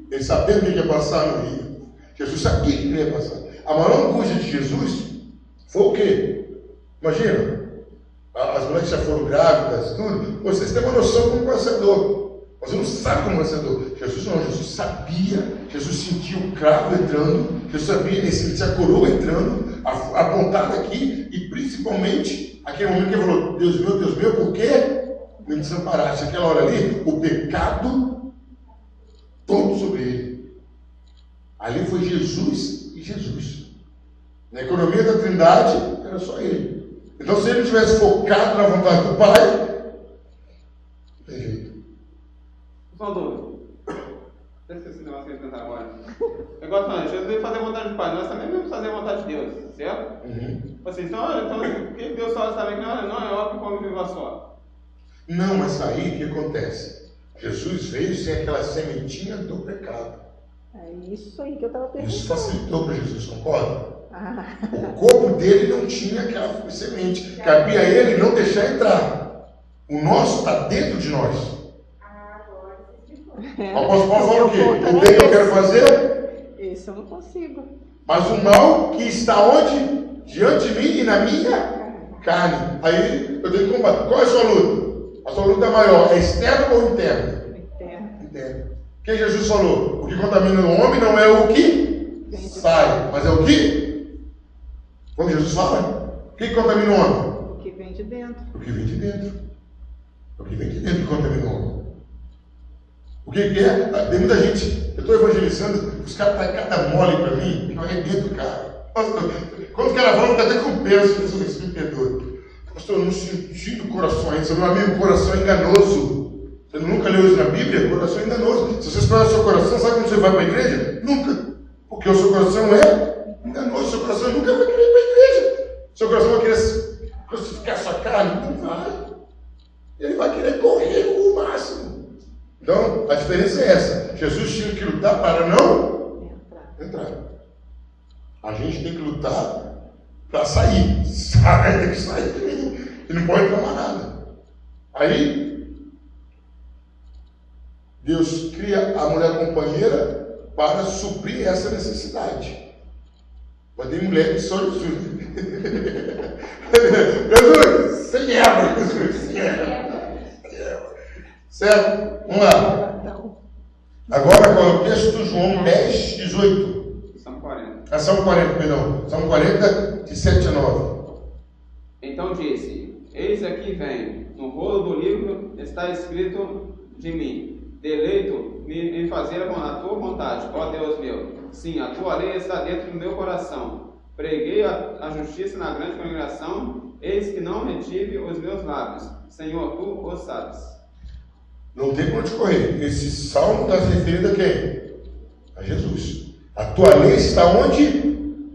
Ele sabia o que ia passar no rio. Jesus sabia que ia passar. A maior angústia de Jesus foi o quê? Imagina, as mulheres já foram grávidas, tudo. Vocês têm uma noção como vencedor. Você não sabe como vencedor. Jesus não, Jesus sabia. Jesus sentiu o cravo entrando. Jesus sabia, ele sentia a coroa entrando, apontada aqui, e principalmente aquele momento que ele falou: Deus meu, por que me desamparaste? Aquela hora ali, o pecado todo sobre ele. Ali foi Jesus e Jesus. Na economia da Trindade, era só ele. Então, se ele tivesse focado na vontade do Pai, não tem jeito. Só uma dúvida. Deixa esse negócio que eu tentar agora. Eu gosto de falar, Jesus veio fazer a vontade do Pai, nós também vamos fazer a vontade de Deus, certo? Assim, então, por que Deus fala também que não é óbvio como viva só? Não, mas aí o que acontece? Jesus veio sem aquela sementinha do pecado. É isso aí que eu estava perguntando. Isso facilitou para Jesus, concorda? O corpo dele não tinha aquela semente. Cabia a ele não deixar entrar. O nosso está dentro de nós. Agora você explicou. O apóstolo Paulo fala o quê? O bem que eu quero fazer, Esse eu não consigo. mas o mal que está onde? Diante de mim e na minha carne. Aí eu tenho que combater. Qual é a sua luta? A sua luta maior é externa ou interna? Interna. O que Jesus falou? O que contamina o homem não é o que sai, mas é o que? Como Jesus fala? O que contamina o homem? O que vem de dentro. O que vem de dentro. O que vem de dentro que contamina o homem. O que é? Tem muita gente, eu estou evangelizando, os caras estão cada mole para mim, que vai dentro do cara. Quando o cara fala, fica até com peso, Jesus me perdoa. Pastor, eu não senti no coração ainda. Meu amigo, o coração é enganoso. Você nunca leu isso na Bíblia? O coração é enganoso. Se você esperar o seu coração, sabe quando você vai para a igreja? Nunca. Porque o seu coração é enganoso. O seu coração nunca vai querer ir para a igreja. O seu coração vai querer crucificar sua carne? Não vai. Ele vai querer correr o máximo. Então, a diferença é essa. Jesus tinha que lutar para não entrar. A gente tem que lutar para sair. Tem que sair. E não pode reclamar nada. Aí, Deus cria a mulher companheira para suprir essa necessidade. Mas tem mulher que só Jesus. Jesus, sem Eva, Jesus, sem Eva. Certo? Vamos lá. Agora, qual é o texto do João 10, 18? Salmo 40. Salmo 40, perdão. Salmo 40, de 7 a 9. Então disse: Eis aqui vem, no rolo do livro está escrito de mim: deleito-me em fazer a tua vontade, ó Deus meu. Sim, a tua lei está dentro do meu coração. Preguei a justiça na grande congregação, eis que não retive os meus lábios. Senhor, tu o sabes. Não tem para onde correr. Esse salmo está se referindo a quem? A Jesus. A tua lei está onde?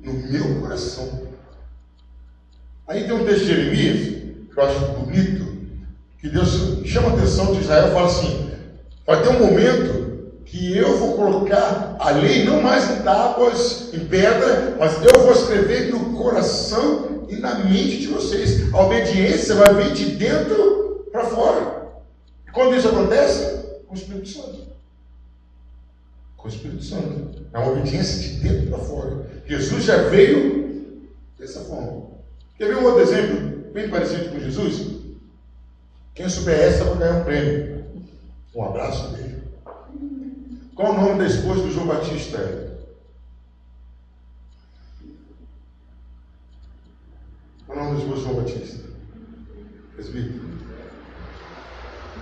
No meu coração. Aí tem um texto de Jeremias, que eu acho bonito, que Deus chama a atenção de Israel e fala assim: vai ter um momento que eu vou colocar a lei não mais em tábuas, em pedra, mas eu vou escrever no coração e na mente de vocês. A obediência vai vir de dentro para fora. E quando isso acontece? Com o Espírito Santo. Com o Espírito Santo. É uma obediência de dentro para fora. Jesus já veio dessa forma. Quer ver um outro exemplo bem parecido com Jesus? Quem souber essa vai ganhar um prêmio. Um abraço dele. Qual o nome da esposa do João Batista? Qual o nome da esposa do João Batista? Presbítero.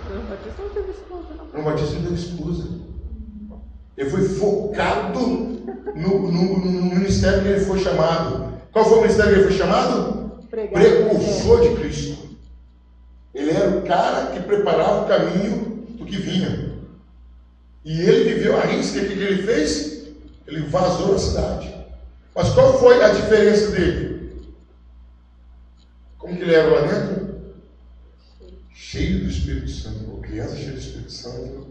João Batista não teve esposa, não. João Batista não teve esposa. Ele foi focado no ministério que ele foi chamado. Qual foi o ministério que ele foi chamado? Precursor de Cristo. Ele era o cara que preparava o caminho do que vinha. E ele viveu a risca. O que ele fez? Ele vazou a cidade. Mas qual foi a diferença dele? Como que ele era lá dentro? Cheio do Espírito Santo. Uma criança cheia do Espírito Santo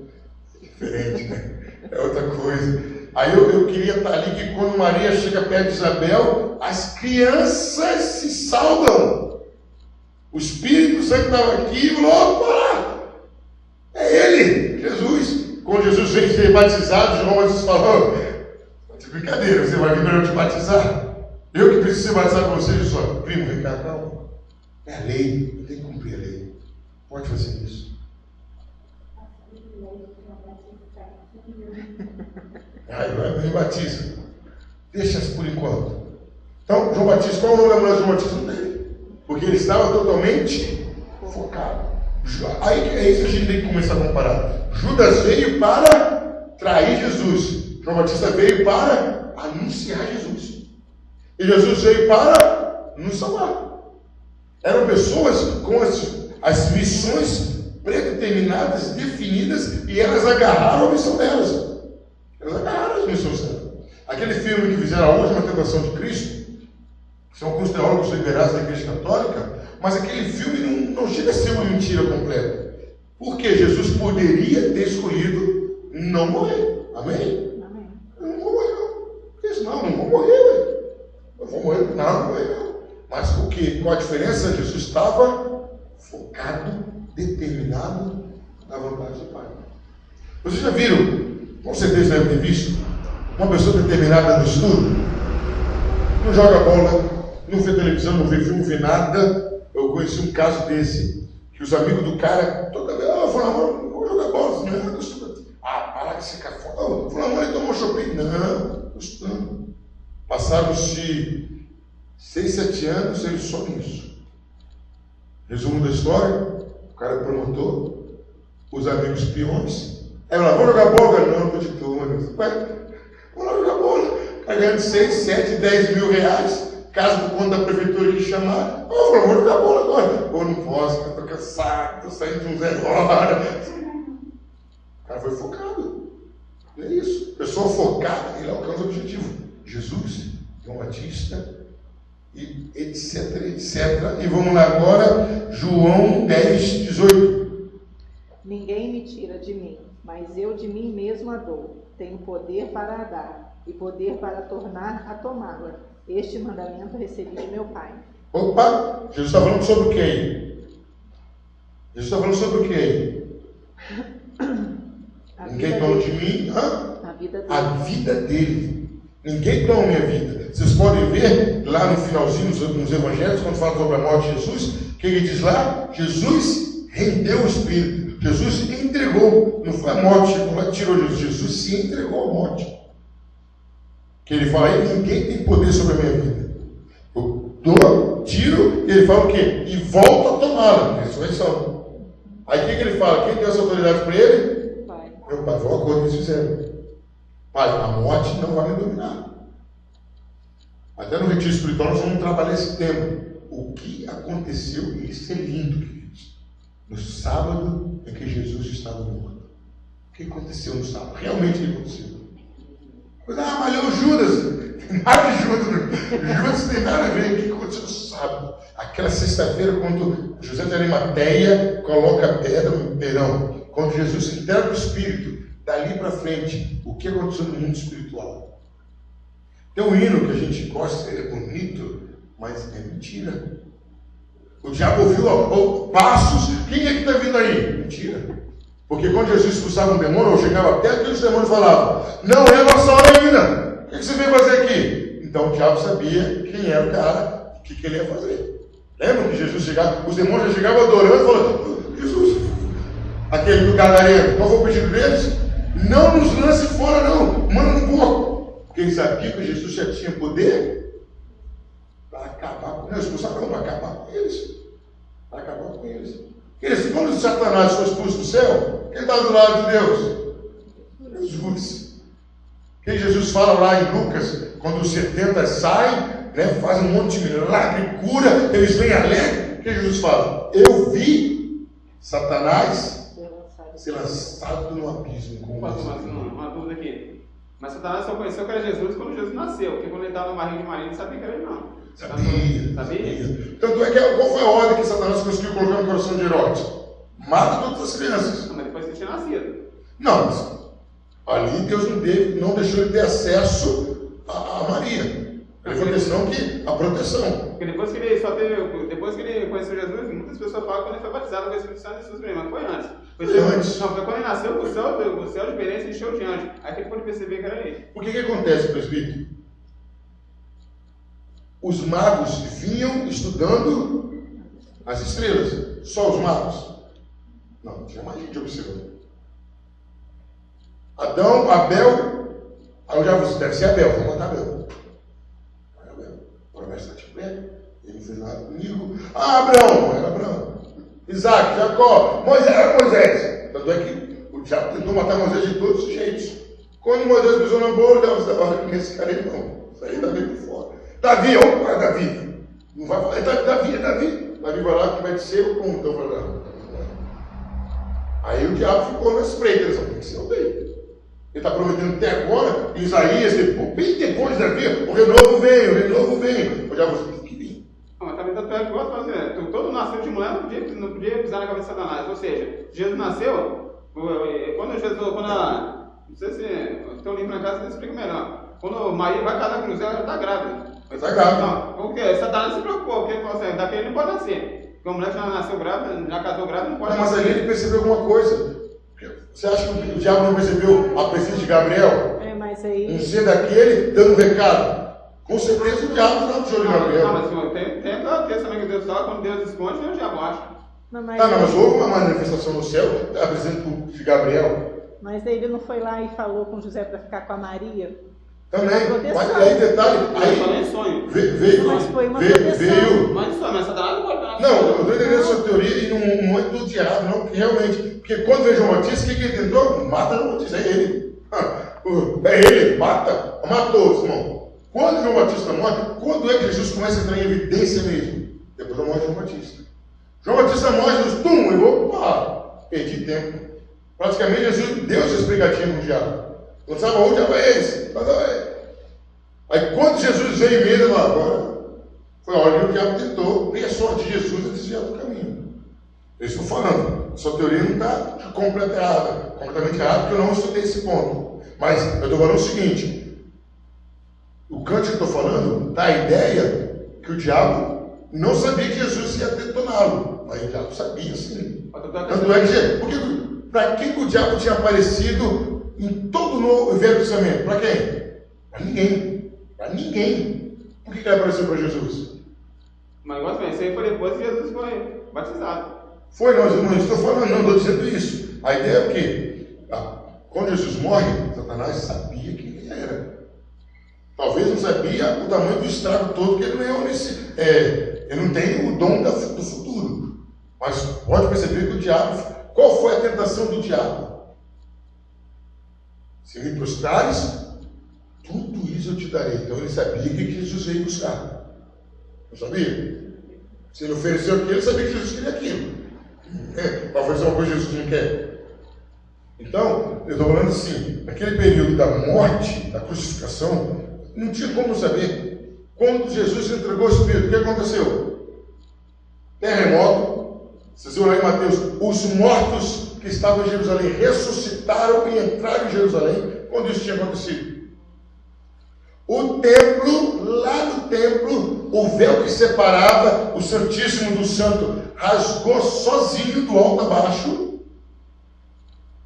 é diferente, né? É outra coisa. Aí eu queria estar ali que quando Maria chega perto de Isabel, as crianças se saudam. O Espírito Santo estava aqui e falou: opa! É ele, Jesus. Quando Jesus veio ser batizado, João Batista falou: de brincadeira, você vai vir para eu te batizar? Eu que preciso ser batizado com você, Jesus falou: primo, vem cá, calma. É a lei, eu tenho que cumprir a lei. Pode fazer isso. Vai me batiza. Deixa por enquanto. Então, João Batista, qual é o nome da mulher de João Batista? Não tem. Porque ele estava totalmente focado. Aí é isso que a gente tem que começar a comparar. Judas veio para trair Jesus. João Batista veio para anunciar Jesus. E Jesus veio para nos salvar. Eram pessoas com as missões predeterminadas, definidas, e elas agarraram a missão delas. Elas agarraram as missões delas. Aquele filme que fizeram A Última Tentação de Cristo, que são alguns teólogos liberados da Igreja Católica, mas aquele filme não chega a ser uma mentira completa. Porque Jesus poderia ter escolhido não morrer. Amém? Amém. Eu não vou morrer, não. Porque não vou morrer, ué. Eu vou morrer, não vou morrer, não. Mas o que? Qual a diferença? Jesus estava focado, determinado na vontade do Pai. Vocês já viram, com certeza devem ter visto, uma pessoa determinada no estudo, não joga bola, não vê televisão, não vê filme, não vê nada. Eu conheci um caso desse, que os amigos do cara, toda vez, falaram: não vou jogar bola, não, estuda. Para que você fica fora. Falaram: ele tomou shopping. Não, estou estudando. Passaram-se 6, 7 anos, ele só nisso. Resumo da história: o cara é promotor, os amigos peões. Aí ela: vou jogar bola? Não, estou de turma. Vamos lá jogar bola. Está ganhando 6, 7, 10 mil reais. Caso por conta da prefeitura que chamar, vou jogar bola agora. Não posso, estou cansado, estou saindo de um 0 hora. O cara foi focado. É isso. Pessoa focada, ele alcança o objetivo. Jesus, João Batista, e etc, etc. E vamos lá agora, João 10, 18. Ninguém me tira de mim, mas eu de mim mesmo a dou. Tenho poder para a dar e poder para tornar a tomá-la. Este mandamento recebi de meu Pai. Opa! Jesus está falando sobre o que aí? Jesus está falando sobre o que aí? Ninguém toma de mim A vida dele. Ninguém toma minha vida. Vocês podem ver lá no finalzinho, nos evangelhos, quando fala sobre a morte de Jesus, que ele diz lá: Jesus rendeu o Espírito. Jesus entregou. Não foi a morte que tirou Jesus. Jesus se entregou à morte. Que ele fala aí: ninguém tem poder sobre a minha vida. Eu dou, tiro, e ele fala o quê? E volta a tomá-la. Ressurreição. Aí o que ele fala? Quem deu essa autoridade para ele? Pai. Meu Pai. Foi o acordo que eles fizeram. Pai, a morte não vai me dominar. Até no retiro espiritual nós vamos trabalhar esse tema. O que aconteceu? Isso é lindo, queridos. No sábado é que Jesus estava morto. O que aconteceu no sábado? Realmente o que aconteceu? Mas o Judas, tem nada de Judas. Judas tem nada a ver com o que aconteceu no sábado. Aquela sexta-feira, quando José de Arimateia coloca a pedra, quando Jesus entrega o Espírito, dali para frente, o que aconteceu no mundo espiritual? Tem um hino que a gente gosta, ele é bonito, mas é mentira. O diabo ouviu passos, quem é que está vindo aí? Mentira. Porque quando Jesus expulsava um demônio, ou chegava perto, os demônios falavam: não é nossa hora ainda. O que você veio fazer aqui? Então o diabo sabia quem era o cara, o que ele ia fazer. Lembra que Jesus chegava, os demônios já chegavam adorando e falando: Jesus, aquele do Gadareno, qual foi o pedido deles? Não nos lance fora, não, manda no porco. Porque eles sabiam que Jesus já tinha poder para acabar com eles, expulsaram para acabar com eles. Para acabar com eles. Quando Satanás foi expulso do céu, quem está do lado de Deus? Jesus. Que Jesus fala lá em Lucas, quando os 70 saem, né, fazem um monte de milagre, cura, eles vêm alegre. O que Jesus fala? Eu vi Satanás ser lançado no abismo. Uma dúvida aqui. Mas Satanás só conheceu que era Jesus quando Jesus nasceu, porque quando ele estava no barriga de Maria, ele não sabia que era ele, não. Sabia? Tanto é que qual foi a ordem que Satanás conseguiu colocar no coração de Herodes? Mata todas as crianças. Não, mas depois que tinha nascido. Não, mas ali Deus não deixou ele ter acesso a Maria. Ele foi questão que a proteção. Porque depois que ele conheceu Jesus, muitas pessoas falam que quando ele foi batizado com o Espírito Santo, Jesus mesmo, mas foi antes. Foi quando ele nasceu, o céu de Belém se encheu de anjos. Aí que ele pôde perceber que era ele. O que acontece, presbítero? Os magos vinham estudando as estrelas. Só os magos? Não, tinha mais gente observando. Adão, Abel, aí já você deve ser Abel, vou matar Abel. Agora vai estar tipo ele não fez nada comigo. Abraão, era Abraão. Isaac, Jacó, Moisés. Tanto é que o diabo tentou matar Moisés de todos os jeitos. Quando Moisés pisou na bola, Deus dava nesse cara aí não. Isso aí Davi por fora. Davi, opa, Davi. Não vai falar, Davi. Davi vai lá que vai ser o como então vai lá. Aí o diabo ficou na espreita, ele só tem que ser o bem. Ele está prometendo até agora, Isaías, bem depois da vida, o renovo vem. O diabo tem que vir. Não, mas também tanto é que eu gosto de fazer. Todo nasceu de mulher não podia pisar na cabeça de Satanás. Ou seja, Jesus nasceu, não sei se tem um livro na casa que explica melhor. Quando Maria vai casar com José, ela já está grávida. Está grávida. Não, porque Satanás se preocupou, porque ele falou assim, daquele ele não pode nascer. Porque a mulher já nasceu grávida, já casou grávida, não pode nascer. Mas ali ele percebeu alguma coisa. Você acha que o diabo não percebeu a presença de Gabriel? Mas aí... Um ser daquele dando um recado. Com certeza o diabo não de olho em Gabriel. Não, mas tem aquela texto também que Deus fala, quando Deus esconde, o diabo acha. Mas houve uma manifestação no céu, apresentando de Gabriel. Mas ele não foi lá e falou com José para ficar com a Maria? Também, mas aí detalhe, aí sonho. Veio. Mas Satanás não pode falar. Não, eu estou entendendo a sua teoria e não é do diabo, não, porque realmente, porque quando veio João Batista, o que ele tentou? Mata João Batista, é ele. É ele, matou, irmão. Quando João Batista morre, quando é que Jesus começa a entrar em evidência mesmo? Depois da morte de João Batista. João Batista morre, Jesus, eu vou, perdi tempo. Praticamente Jesus deu essa explicativa no diabo. Não sabe onde é esse? Aí quando Jesus veio mesmo agora, foi a hora que o diabo tentou, e a sorte de Jesus é desviar do caminho. Eu estou falando, a sua teoria não está completamente errada, porque eu não estudei esse ponto. Mas eu estou falando o seguinte, o cântico que eu estou falando dá a ideia que o diabo não sabia que Jesus ia detoná-lo, mas o diabo sabia sim. Tanto é que, porque para quem o diabo tinha aparecido em todo o Novo e Velho Testamento? Para quem? Para ninguém. Por que ele apareceu para Jesus? Mas isso aí foi depois que Jesus foi batizado. Foi, não estou falando, não estou dizendo isso. A ideia é que, quando Jesus morre, Satanás sabia quem ele era. Talvez não sabia o tamanho do estrago todo, que ele não é ele não tem o dom do futuro. Mas pode perceber que o diabo, qual foi a tentação do diabo? Se me prostrares, tudo isso eu te darei. Então ele sabia que Jesus veio buscar. Não sabia? Se ele ofereceu aquilo, ele sabia que Jesus queria aquilo. Para oferecer uma coisa que Jesus não quer. Então, eu estou falando assim, naquele período da morte, da crucificação, não tinha como saber. Quando Jesus entregou o Espírito, o que aconteceu? Terremoto. Vocês viram lá em Mateus, os mortos que estavam em Jerusalém ressuscitaram e entraram em Jerusalém. Quando isso tinha acontecido? O templo, lá no templo, o véu que separava o Santíssimo do Santo rasgou sozinho do alto a baixo.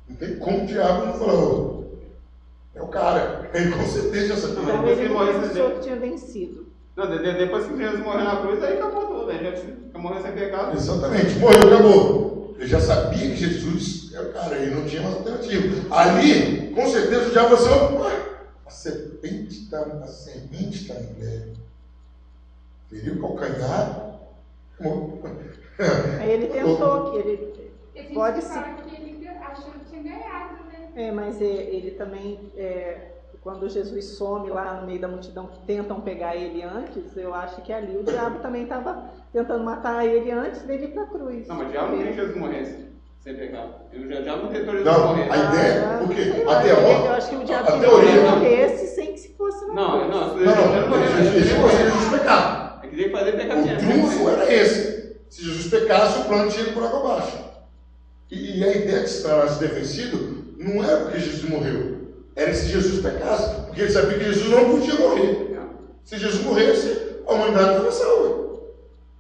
Não tem como o diabo não falou. É o cara. Ele com certeza já sabia. Então ele pensou que tinha vencido. Não, depois que Jesus morreu na cruz, aí acabou tudo. Aí já morreu sem pecado. Exatamente. Morreu, acabou. Ele já sabia que Jesus era o cara. Ele não tinha mais alternativa. Ali, com certeza, o diabo falou assim, a semente da mulher feriu o calcanhar. Aí ele tentou, que ele pode ser. Que ele achou que tinha ganhado, né? Mas ele também, Quando Jesus some lá no meio da multidão, tentam pegar ele antes, eu acho que ali o diabo também estava tentando matar ele antes dele ir para a cruz. Não, mas o diabo não queria que Jesus morresse sem pecado. O diabo não tentou Jesus Não, morrer. a ideia, porque eu acho que o diabo a queria teoria que ele morresse sem que se fosse na cruz. Não, Jesus pecado. É que tem que fazer O pecadinho. trunfo era esse. Se Jesus pecasse, o plano tinha ido por água abaixo. E a ideia que Satanás ter vencido não era porque Jesus morreu. Era se Jesus pecasse. Porque ele sabia que Jesus não podia morrer. Se Jesus morresse, a humanidade não era salva.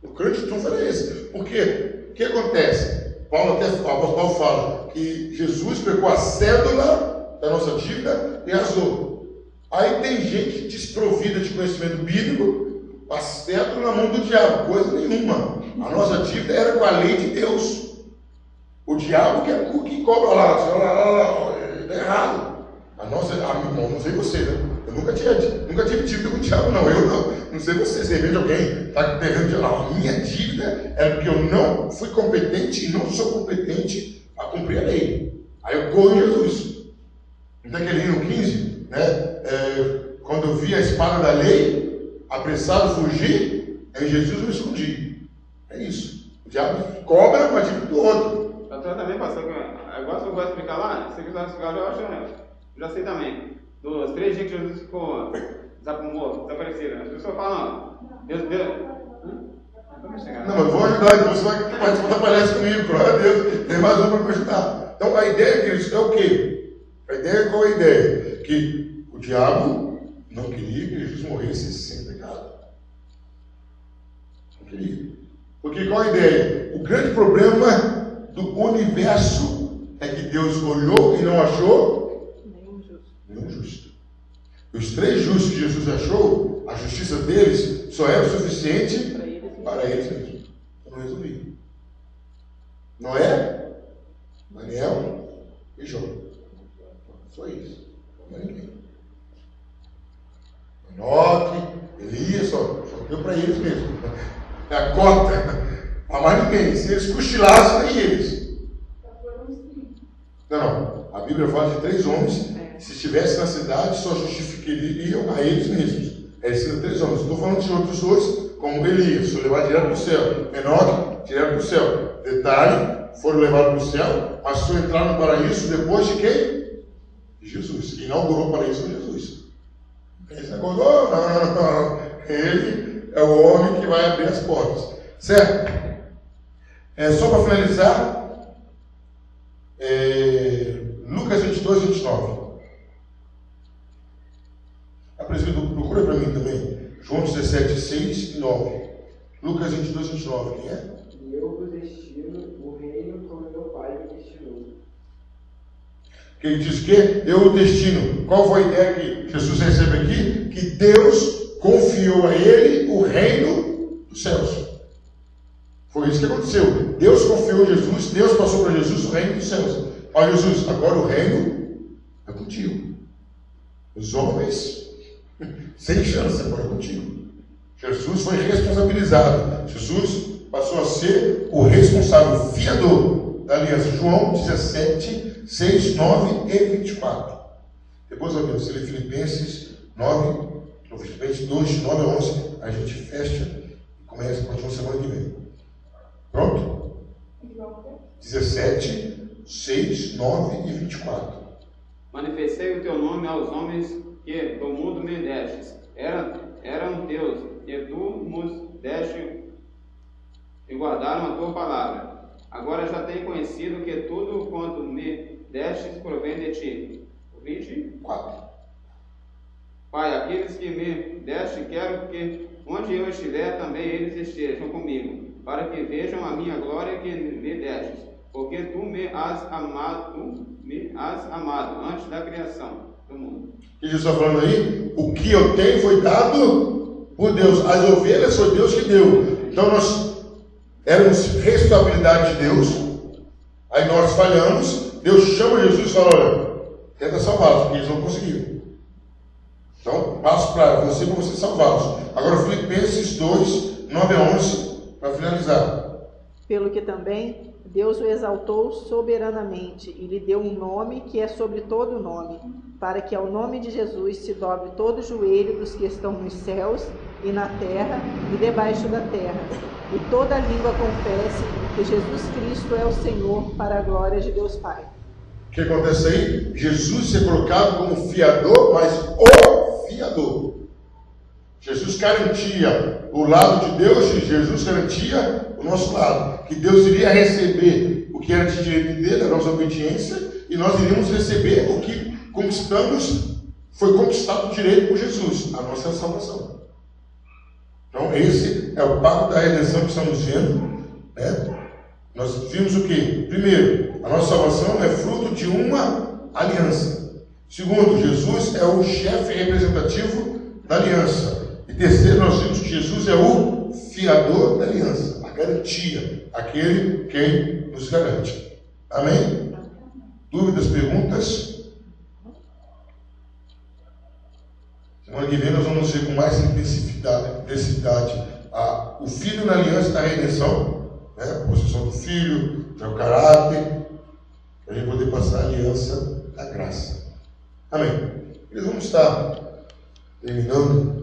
O grande trunfo era esse. Por quê? O que acontece? O apóstolo Paulo fala que Jesus pegou a cédula da nossa dívida e rasgou. Aí tem gente desprovida de conhecimento bíblico, a cédula na mão do diabo, coisa nenhuma. A nossa dívida era com a lei de Deus. O diabo que é o que cobra lá, é errado. A nossa, irmão, não sei você, né? Eu nunca tive dívida com o diabo, não. Eu não sei você, de repente alguém está devendo dinheiro. Não, a minha dívida é porque eu não fui competente e não sou competente a cumprir a lei. Aí eu corro em Jesus. Então aquele hino 15, né? Quando eu vi a espada da lei, apressado fugir, em Jesus eu me escondi. É isso. O diabo cobra a dívida do outro. Eu também, pastor, agora se eu vou explicar lá, se você quiser explicar, eu acho. Já sei também. Dos 3 dias que Jesus ficou desaparecido. As pessoas falam, Deus. Não, eu vou ajudar, então você vai participar da palestra comigo, glória a Deus. Tem mais um para me ajudar. Então a ideia, queridos, é o quê? A ideia, qual é a ideia? Que o diabo não queria que Jesus morresse sem pecado. Não queria. Porque qual a ideia? O grande problema do universo é que Deus olhou e não achou nenhum justo. Os 3 justos que Jesus achou, a justiça deles só era o suficiente para eles mesmos. Eu não resolvi. Noé, Daniel e Jó. Só isso. Não é ninguém. Enoque, Elias, só deu para eles mesmo. É a cota. A mais ninguém. Se eles cochilassem, nem eles. Não. A Bíblia fala de 3 homens. Se estivesse na cidade, só justificariam a eles mesmos. Eles seriam 3 homens. Estou falando de outros 2, como Elias, foram levados direto para o céu. Enoque, direto para o céu. Detalhe, foram levados para o céu, mas só entraram no paraíso depois de quem? De Jesus. Inaugurou o paraíso com Jesus. Esse negócio, não. Ele é o homem que vai abrir as portas. Certo? Só para finalizar, Lucas 22, 29. A presbítero, procura para mim também. João 17, 6 e 9. Lucas 22, 29. Quem é? E eu vos destino o reino como meu Pai me destinou. Quem diz que eu o destino. Qual foi a ideia que Jesus recebe aqui? Que Deus confiou a ele o reino dos céus. Foi isso que aconteceu. Deus confiou a Jesus, Deus passou para Jesus o reino dos céus. Olha, Jesus, agora o reino é contigo. Os homens, sem chance, agora é contigo. Jesus foi responsabilizado. Jesus passou a ser o responsável, o fiador da aliança. João 17, 6, 9 e 24. Depois, ó Deus, se lê Filipenses 9, Filipenses 2, 9 a 11, a gente fecha e começa a próxima semana que vem. Pronto? 17, 6, 9 e 24. Manifestei o teu nome aos homens que do mundo me destes. Eram teus, e tu nos deste e guardaram a tua palavra. Agora já tenho conhecido que tudo quanto me destes provém de ti. 24. Pai, aqueles que me deste, quero que onde eu estiver também eles estejam comigo, para que vejam a minha glória que me destes, porque tu me has amado antes da criação do mundo. O que Jesus está falando aí? O que eu tenho foi dado por Deus. As ovelhas foi Deus que deu. Então nós éramos responsabilidade de Deus. Aí nós falhamos. Deus chama Jesus e fala: olha, tenta salvá-los, porque eles não conseguiram. Então passo para você salvá-los. Agora Filipenses 2, 9 a 11, para finalizar. pelo que também Deus o exaltou soberanamente e lhe deu um nome que é sobre todo nome, para que ao nome de Jesus se dobre todo o joelho dos que estão nos céus e na terra e debaixo da terra, e toda língua confesse que Jesus Cristo é o Senhor, para a glória de Deus Pai. O que acontece aí? Jesus é colocado como fiador, mas o fiador. Jesus garantia o lado de Deus e Jesus garantia o nosso lado. Que Deus iria receber o que era de direito dele, a nossa obediência, e nós iríamos receber o que conquistamos, foi conquistado o direito por Jesus, a nossa salvação. Então esse é o pago da redenção que estamos vendo, né? Nós vimos o quê? Primeiro, a nossa salvação é fruto de uma aliança. Segundo, Jesus é o chefe representativo da aliança. E terceiro, nós vimos que Jesus é o fiador da aliança, a garantia, aquele quem nos garante. Amém? Dúvidas, perguntas? Semana que vem nós vamos ver com mais intensidade o Filho na aliança da redenção, né? A posição do Filho, o caráter, para a gente poder passar a aliança da graça. Amém? Eles vão estar terminando.